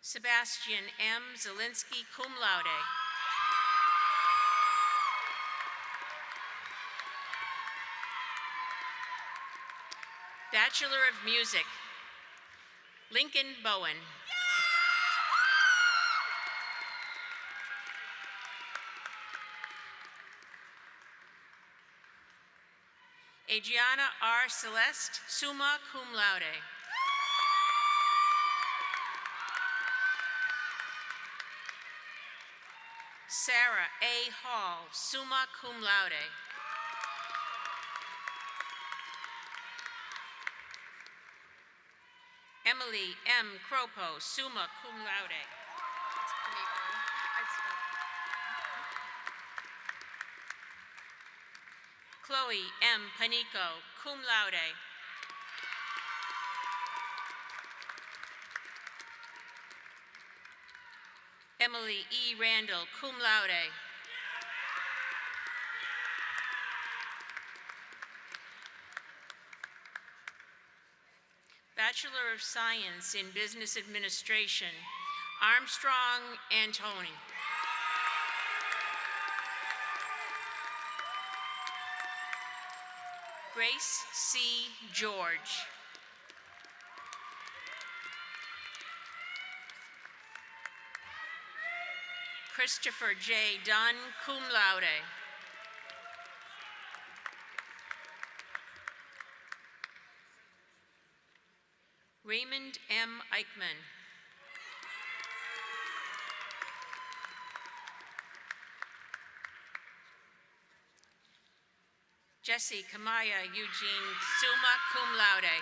Sebastian M. Zielinski, cum laude. Bachelor of Music, Lincoln Bowen. Adriana R. Celeste, summa cum laude. Sarah A. Hall, summa cum laude. Emily M. Cropo, summa cum laude. Chloe M. Panico, cum laude. Emily E. Randall, cum laude. Bachelor of Science in Business Administration, Armstrong Antoni. Grace C. George. Christopher J. Dunn, cum laude. Raymond M. Eichmann. Jesse Kamaya Eugene, summa cum laude.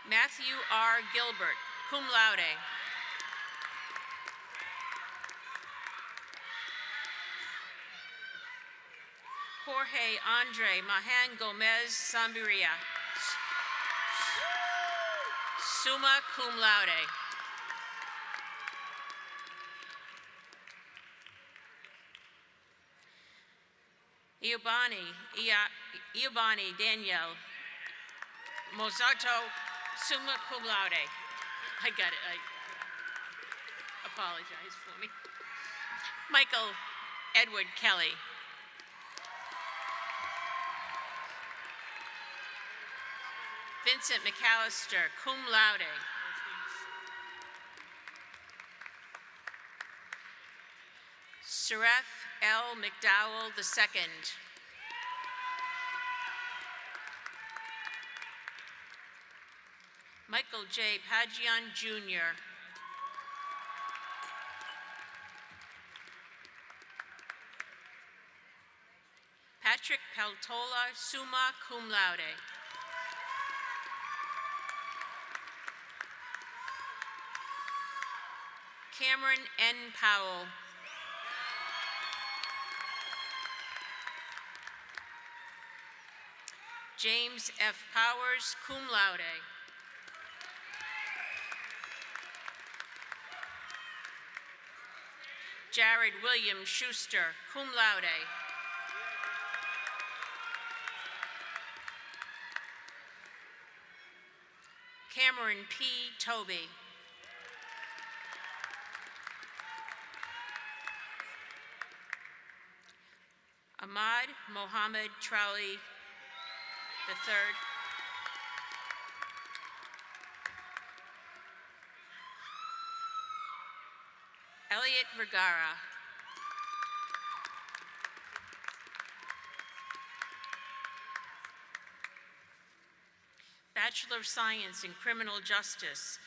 Matthew R. Gilbert, cum laude. Jorge Andre Mahan Gomez Sambiria, summa cum laude. Iobani Danielle Mozato, summa cum laude. I got it. I apologize for me. Michael Edward Kelly. Vincent McAllister, cum laude. Seraph L. McDowell II. Michael J. Pagian Jr. Patrick Peltola, summa cum laude. Cameron N. Powell. James F. Powers, cum laude. Jared William Schuster, cum laude. Cameron P. Toby. Ahmad Mohammed Trolley III. Elliot Vergara. Bachelor of Science in Criminal Justice,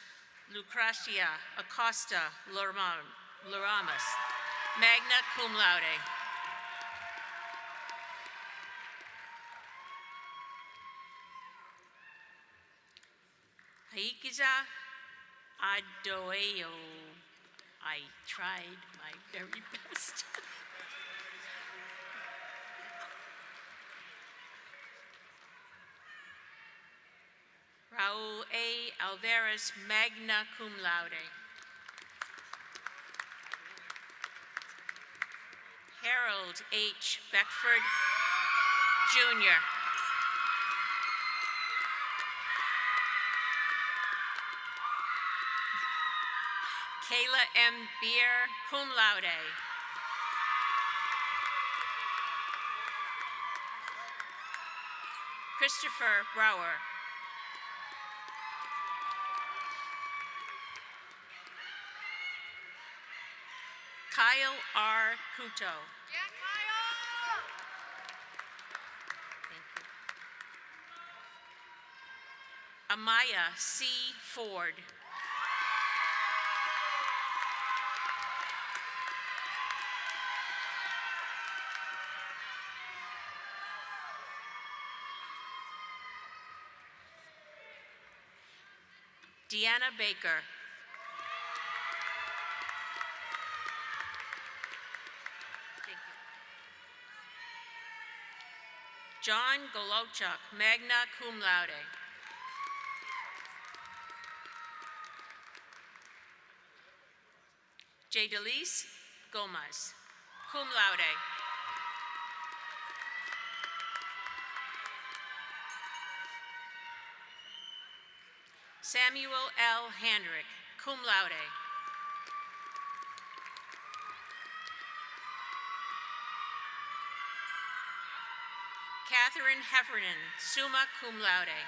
Lucrecia Acosta Loramas, magna cum laude. Haikiza Adoeo. I tried my very best. Raul A. Alvarez, magna cum laude. Harold H. Beckford, Jr. Kayla M. Beer, cum laude. Christopher Brower. Kyle R. Kuto. Yeah, Kyle! Thank you. Amaya C. Ford. Deanna Baker. Thank you. John Golochuk, magna cum laude. J. Delise Gomez, cum laude. Samuel L. Handrick, cum laude. Catherine Heffernan, summa cum laude.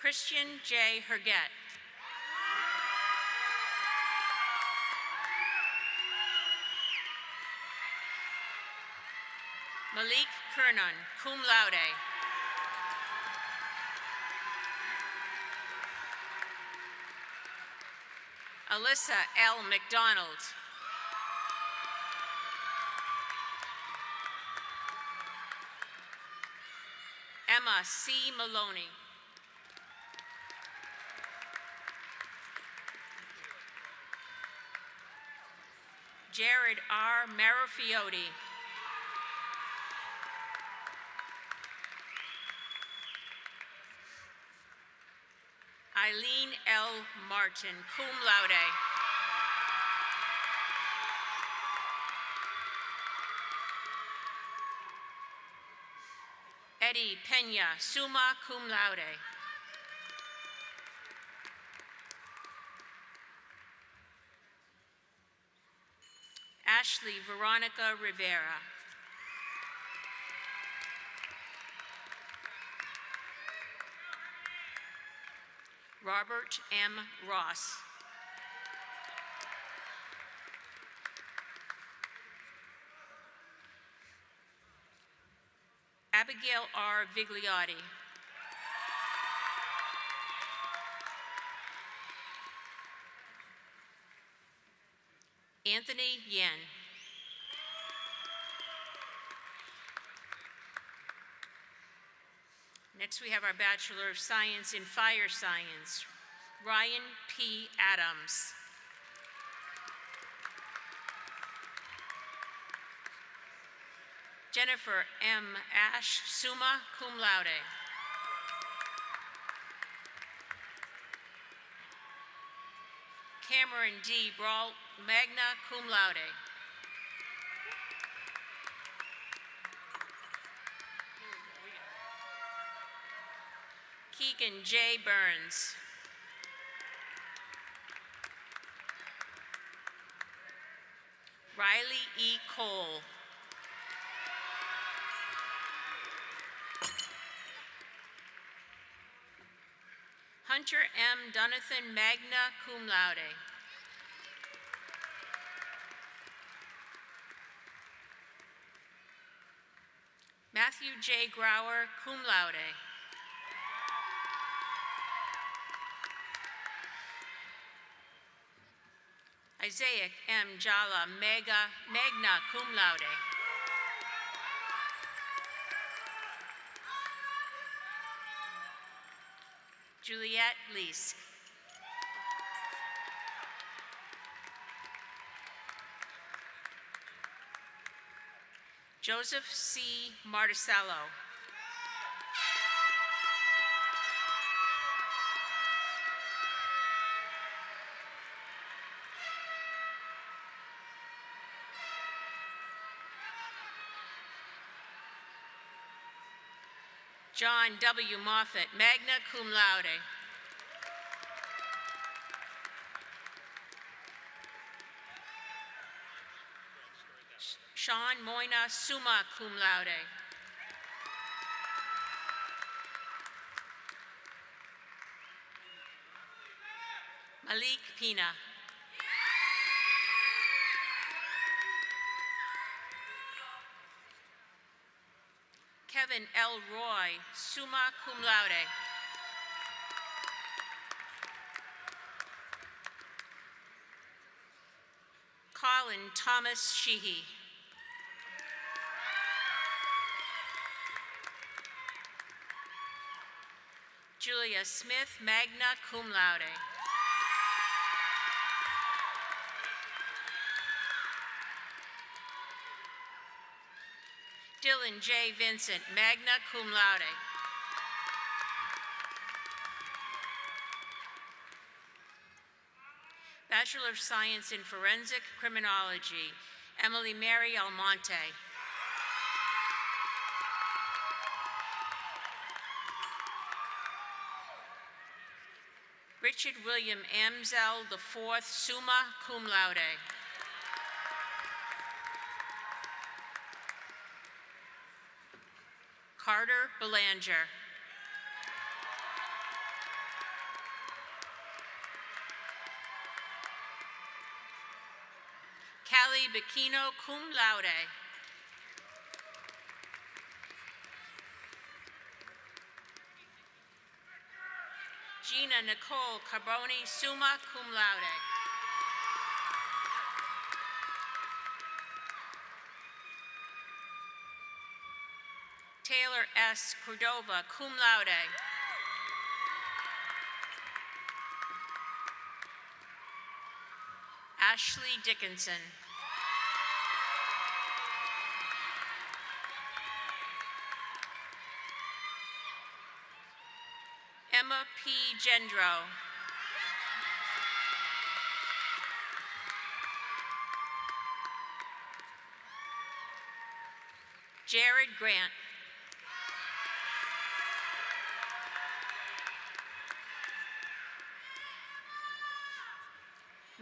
Christian J. Herget. Malik Kernan, cum laude. Alyssa L. McDonald. Emma C. Maloney. Jared R. Marafiotti. Eileen L. Martin, cum laude. Eddie Pena, summa cum laude. Ashley Veronica Rivera. Robert M. Ross. Abigail R. Vigliotti. Anthony Yen. Next, we have our Bachelor of Science in Fire Science, Ryan P. Adams. Jennifer M. Ash, summa cum laude. Cameron D. Brault, magna cum laude. Keegan J. Burns. Riley E. Cole. Hunter M. Donathan, magna cum laude. Matthew J. Grauer, cum laude. Isaiah M. Jala, magna cum laude. Juliette Leask. Joseph C. Marticello. John W. Moffett, magna cum laude. Sean Moyna, summa cum laude. Malik Pina. Kevin L. Roy, summa cum laude. Colin Thomas Sheehy. Julia Smith, magna cum laude. Dylan J. Vincent, magna cum laude. Bachelor of Science in Forensic Criminology, Emily Mary Almonte. Richard William Amzell IV, summa cum laude. Carter Belanger. Callie Bacchino, cum laude. Gina Nicole Carboni, summa cum laude. Taylor S. Cordova, cum laude. Ashley Dickinson. Emma P. Gendro. Jared Grant.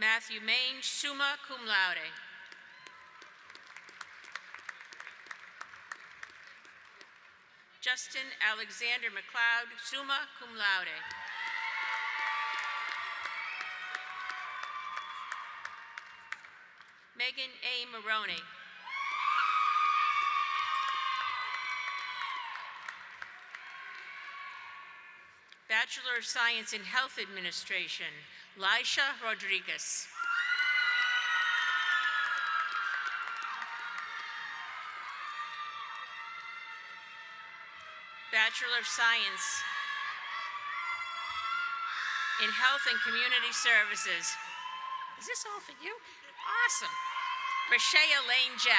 Matthew Mange, summa cum laude. Justin Alexander McLeod, summa cum laude. Megan A. Maroney. Bachelor of Science in Health Administration, Laisha Rodriguez. Bachelor of Science in Health and Community Services. Is this all for you? Awesome. Rashea Lane Jett.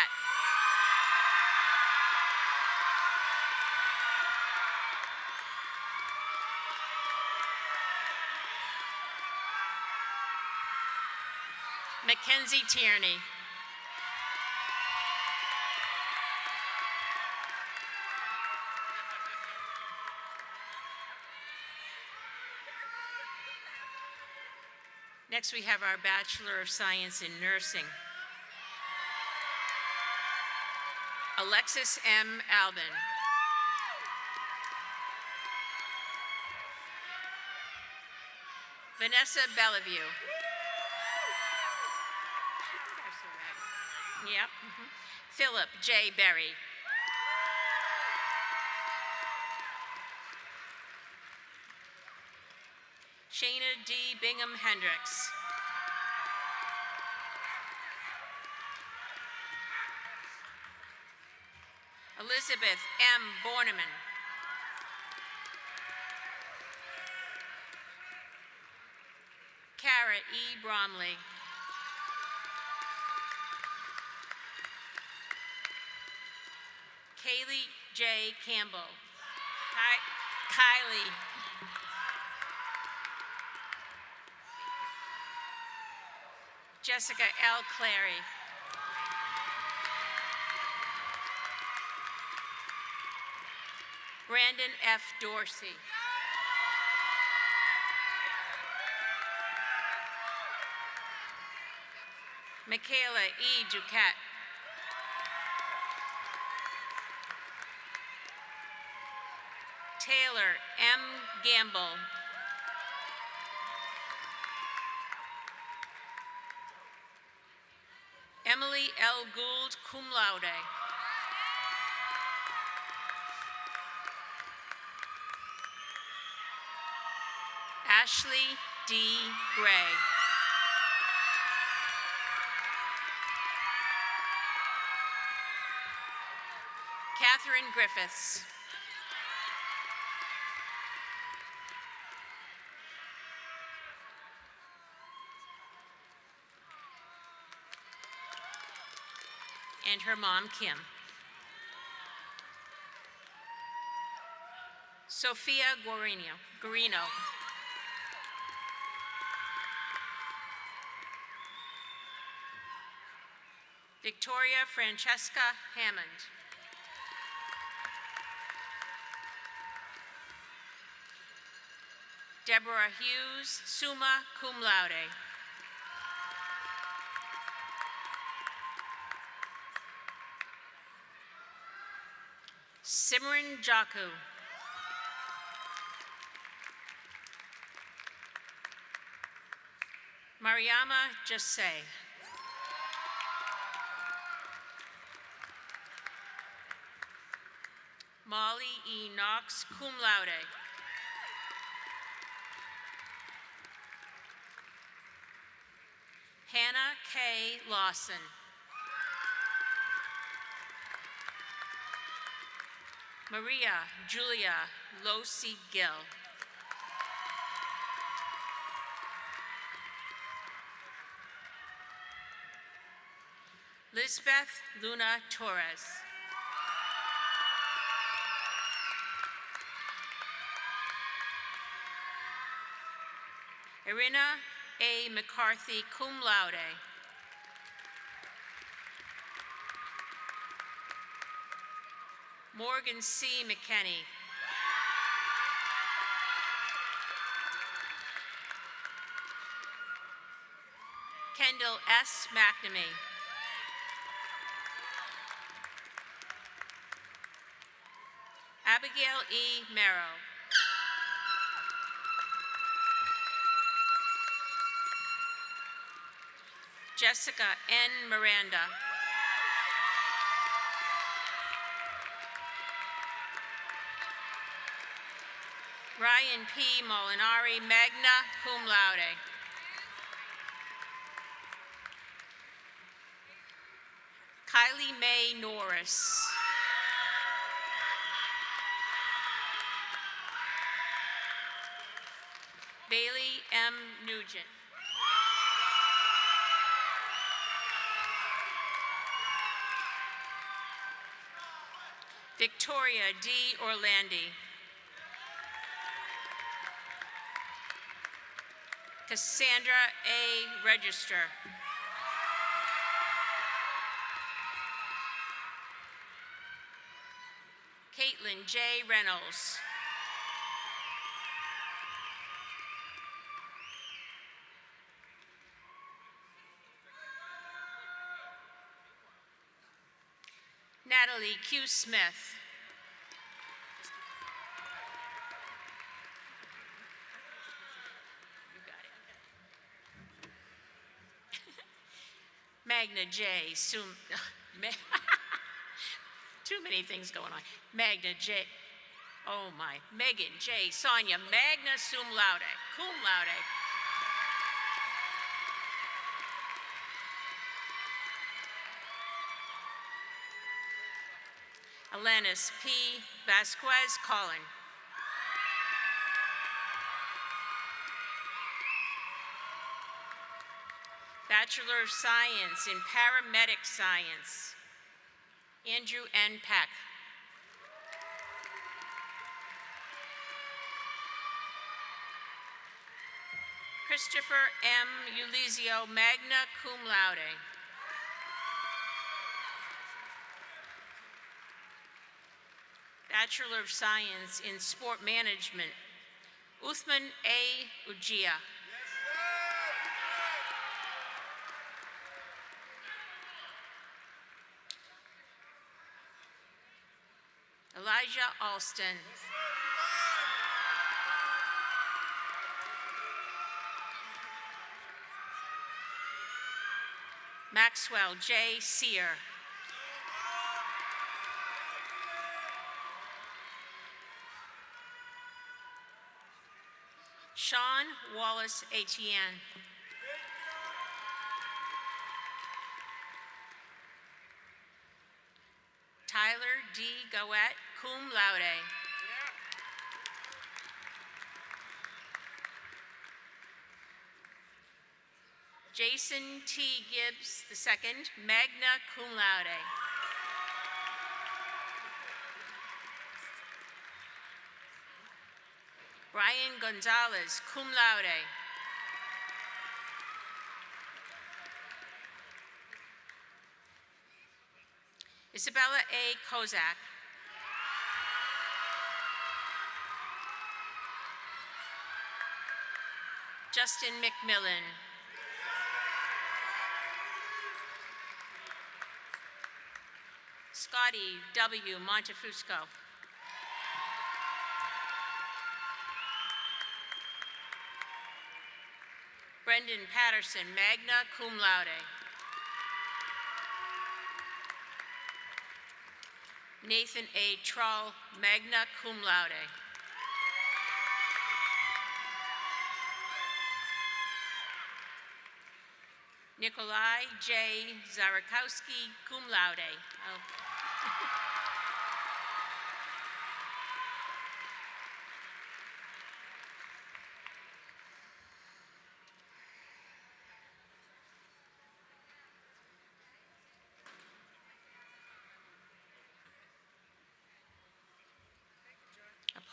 Mackenzie Tierney. Next, we have our Bachelor of Science in Nursing. Alexis M. Albin. Vanessa Bellevue. Yep. Philip J. Berry. Shayna D. Bingham Hendricks. Elizabeth M. Borneman. Kara E. Bromley. Kaylee J. Campbell. Kylie. Jessica L. Clary. Brandon F. Dorsey. Michaela E. Duquette. Taylor M. Gamble. Emily L. Gould, cum laude. Ashley D. Gray. Catherine Griffiths. And her mom, Kim. Sophia Guarino. Victoria Francesca Hammond. Deborah Hughes, summa cum laude. Simran Jaku. Mariama Jassay. Molly E. Knox, cum laude. Hannah K. Lawson. Maria Julia Losi Gill. Lisbeth Luna Torres. Irina A. McCarthy, cum laude. Morgan C. McKenney. Kendall S. McNamee. Abigail E. Merrow. Jessica N. Miranda. Ryan P. Molinari, magna cum laude. Kylie Mae Norris. Bailey M. Nugent. Victoria D. Orlandi. Cassandra A. Register. Caitlin J. Reynolds. Natalie Q. Smith. You got it. Magna J. Too many things going on. Magna J. Oh my. Megan J. Sonia, magna sum laude. Cum laude. Alanis P. Vasquez Collin. Bachelor of Science in Paramedic Science, Andrew N. Peck. Christopher M. Ulizio, magna cum laude. Bachelor of Science in Sport Management, Uthman A. Ujia. Elijah Alston. Maxwell J. Sear. Sean Wallace Etienne. Tyler D. Goet, cum laude. Jason T. Gibbs II, magna cum laude. Brian Gonzalez, cum laude. Isabella A. Kozak. Justin McMillan. Scotty W. Montefusco. Brendan Patterson, magna cum laude. Nathan A. Trull, magna cum laude. Nikolai J. Zarakowski, cum laude. Oh.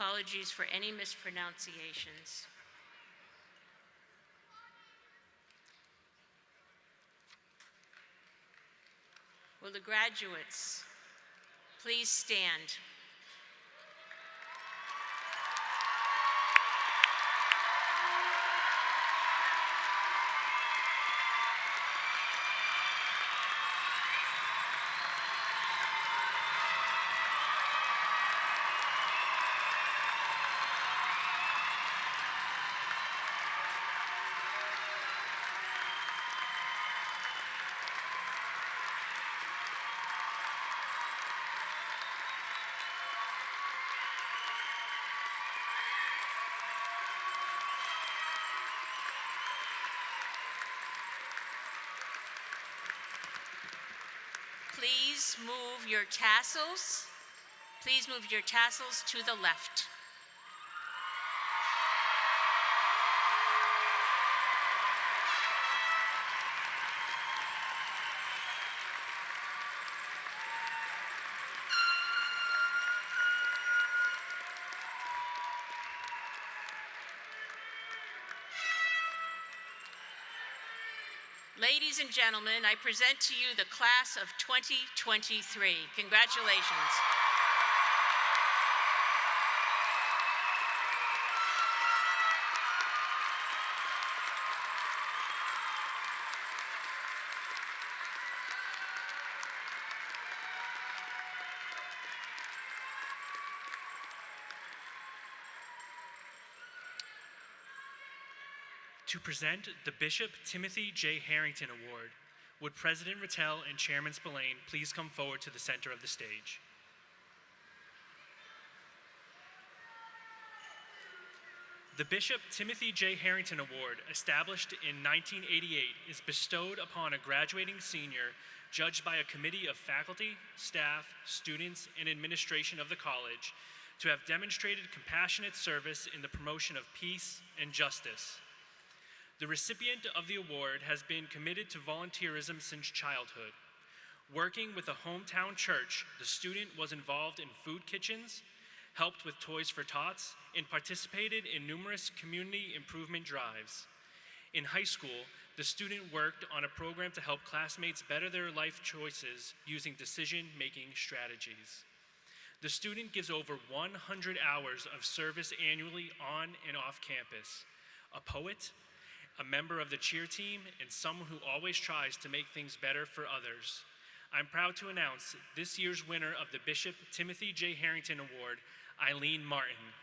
Apologies for any mispronunciations. Will the graduates please stand? please move your tassels. Please move your tassels to the left. Ladies and gentlemen, I present to you the class of 2023. Congratulations. To present the Bishop Timothy J. Harrington Award, would President Rattel and Chairman Spillane please come forward to the center of the stage. The Bishop Timothy J. Harrington Award, established in 1988, is bestowed upon a graduating senior judged by a committee of faculty, staff, students, and administration of the college to have demonstrated compassionate service in the promotion of peace and justice. The recipient of the award has been committed to volunteerism since childhood. Working with a hometown church, the student was involved in food kitchens, helped with Toys for Tots, and participated in numerous community improvement drives. In high school, the student worked on a program to help classmates better their life choices using decision-making strategies. The student gives over 100 hours of service annually on and off campus. A poet, a member of the cheer team, and someone who always tries to make things better for others. I'm proud to announce this year's winner of the Bishop Timothy J. Harrington Award, Eileen Martin.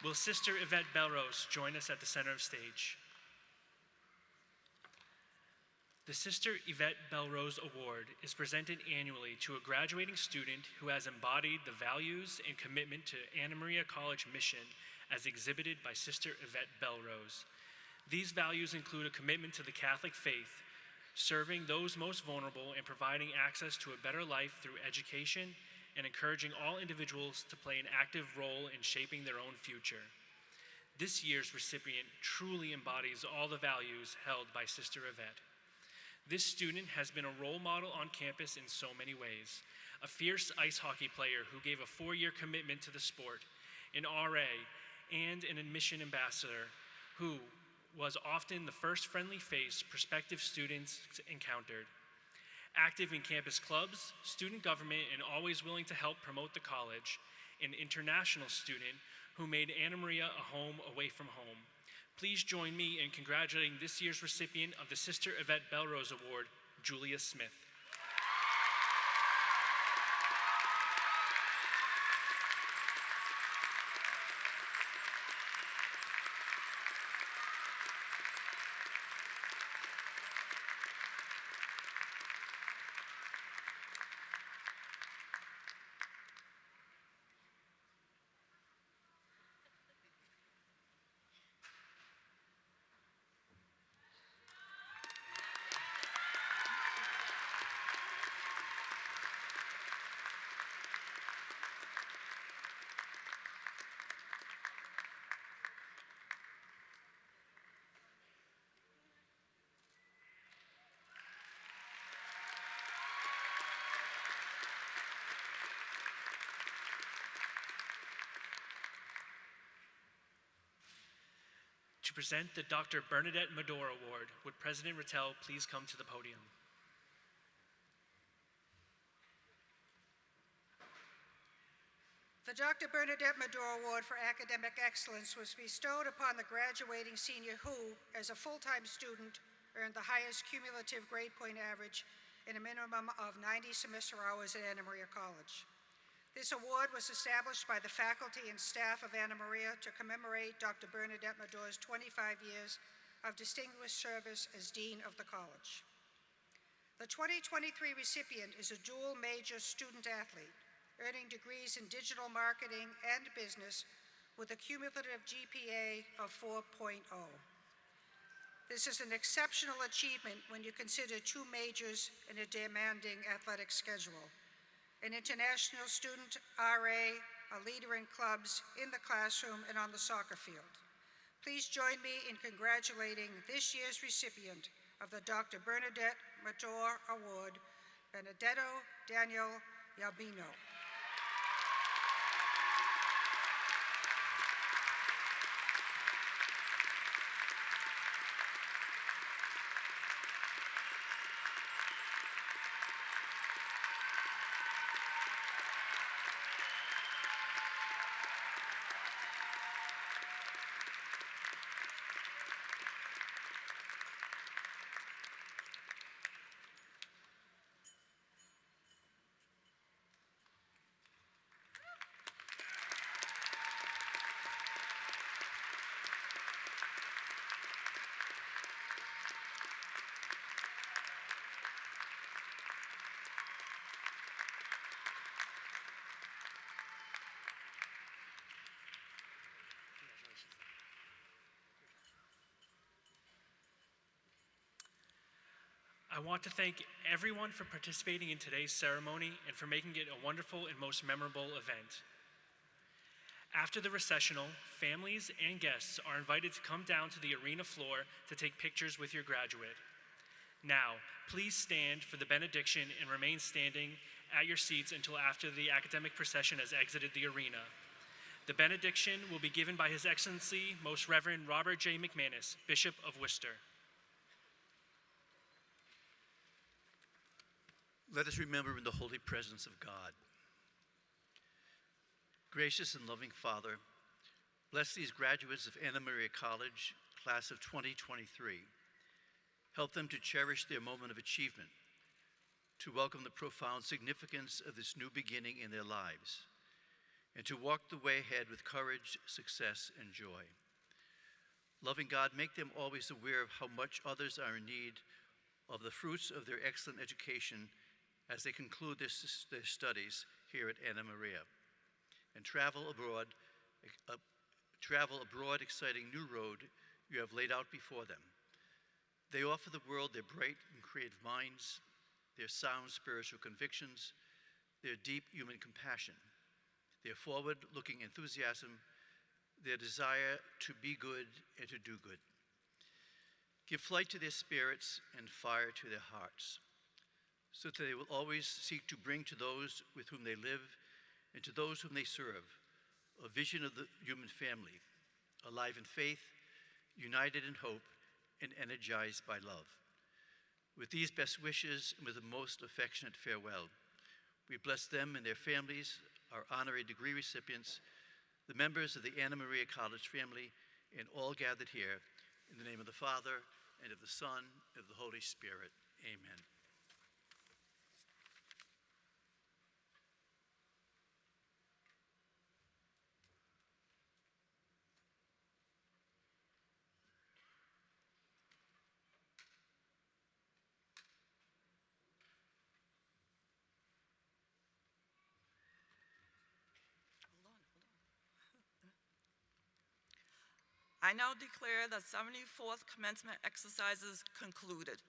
Will Sister Yvette Belrose join us at the center of stage? The Sister Yvette Belrose Award is presented annually to a graduating student who has embodied the values and commitment to Anna Maria College mission as exhibited by Sister Yvette Belrose. These values include a commitment to the Catholic faith, serving those most vulnerable and providing access to a better life through education, and encouraging all individuals to play an active role in shaping their own future. This year's recipient truly embodies all the values held by Sister Yvette. This student has been a role model on campus in so many ways. A fierce ice hockey player who gave a 4-year commitment to the sport, an RA, and an admission ambassador who was often the first friendly face prospective students encountered. Active in campus clubs, student government, and always willing to help promote the college, an international student who made Anna Maria a home away from home. Please join me in congratulating this year's recipient of the Sister Yvette Belrose Award, Julia Smith. To present the Dr. Bernadette Medore Award, would President Rattel please come to the podium? The Dr. Bernadette Medore Award for Academic Excellence was bestowed upon the graduating senior who, as a full-time student, earned the highest cumulative grade point average in a minimum of 90 semester hours at Anna Maria College. This award was established by the faculty and staff of Anna Maria to commemorate Dr. Bernadette Medore's 25 years of distinguished service as Dean of the College. The 2023 recipient is a dual major student athlete, earning degrees in digital marketing and business with a cumulative GPA of 4.0. This is an exceptional achievement when you consider two majors in a demanding athletic schedule. An international student, RA, a leader in clubs, in the classroom, and on the soccer field. Please join me in congratulating this year's recipient of the Dr. Bernadette Medore Award, Benedetto Daniel Yabino. I want to thank everyone for participating in today's ceremony and for making it a wonderful and most memorable event. After the recessional, families and guests are invited to come down to the arena floor to take pictures with your graduate. Now, please stand for the benediction and remain standing at your seats until after the academic procession has exited the arena. The benediction will be given by His Excellency, Most Reverend Robert J. McManus, Bishop of Worcester. Let us remember in the holy presence of God. Gracious and loving Father, bless these graduates of Anna Maria College, class of 2023. Help them to cherish their moment of achievement, to welcome the profound significance of this new beginning in their lives, and to walk the way ahead with courage, success, and joy. Loving God, make them always aware of how much others are in need of the fruits of their excellent education as they conclude their studies here at Anna Maria, and travel a broad, exciting new road you have laid out before them. They offer the world their bright and creative minds, their sound spiritual convictions, their deep human compassion, their forward-looking enthusiasm, their desire to be good and to do good. Give flight to their spirits and fire to their hearts, so that they will always seek to bring to those with whom they live and to those whom they serve a vision of the human family, alive in faith, united in hope, and energized by love. With these best wishes and with the most affectionate farewell, we bless them and their families, our honorary degree recipients, the members of the Anna Maria College family, and all gathered here, in the name of the Father, and of the Son, and of the Holy Spirit. Amen. I now declare the 74th commencement exercises concluded.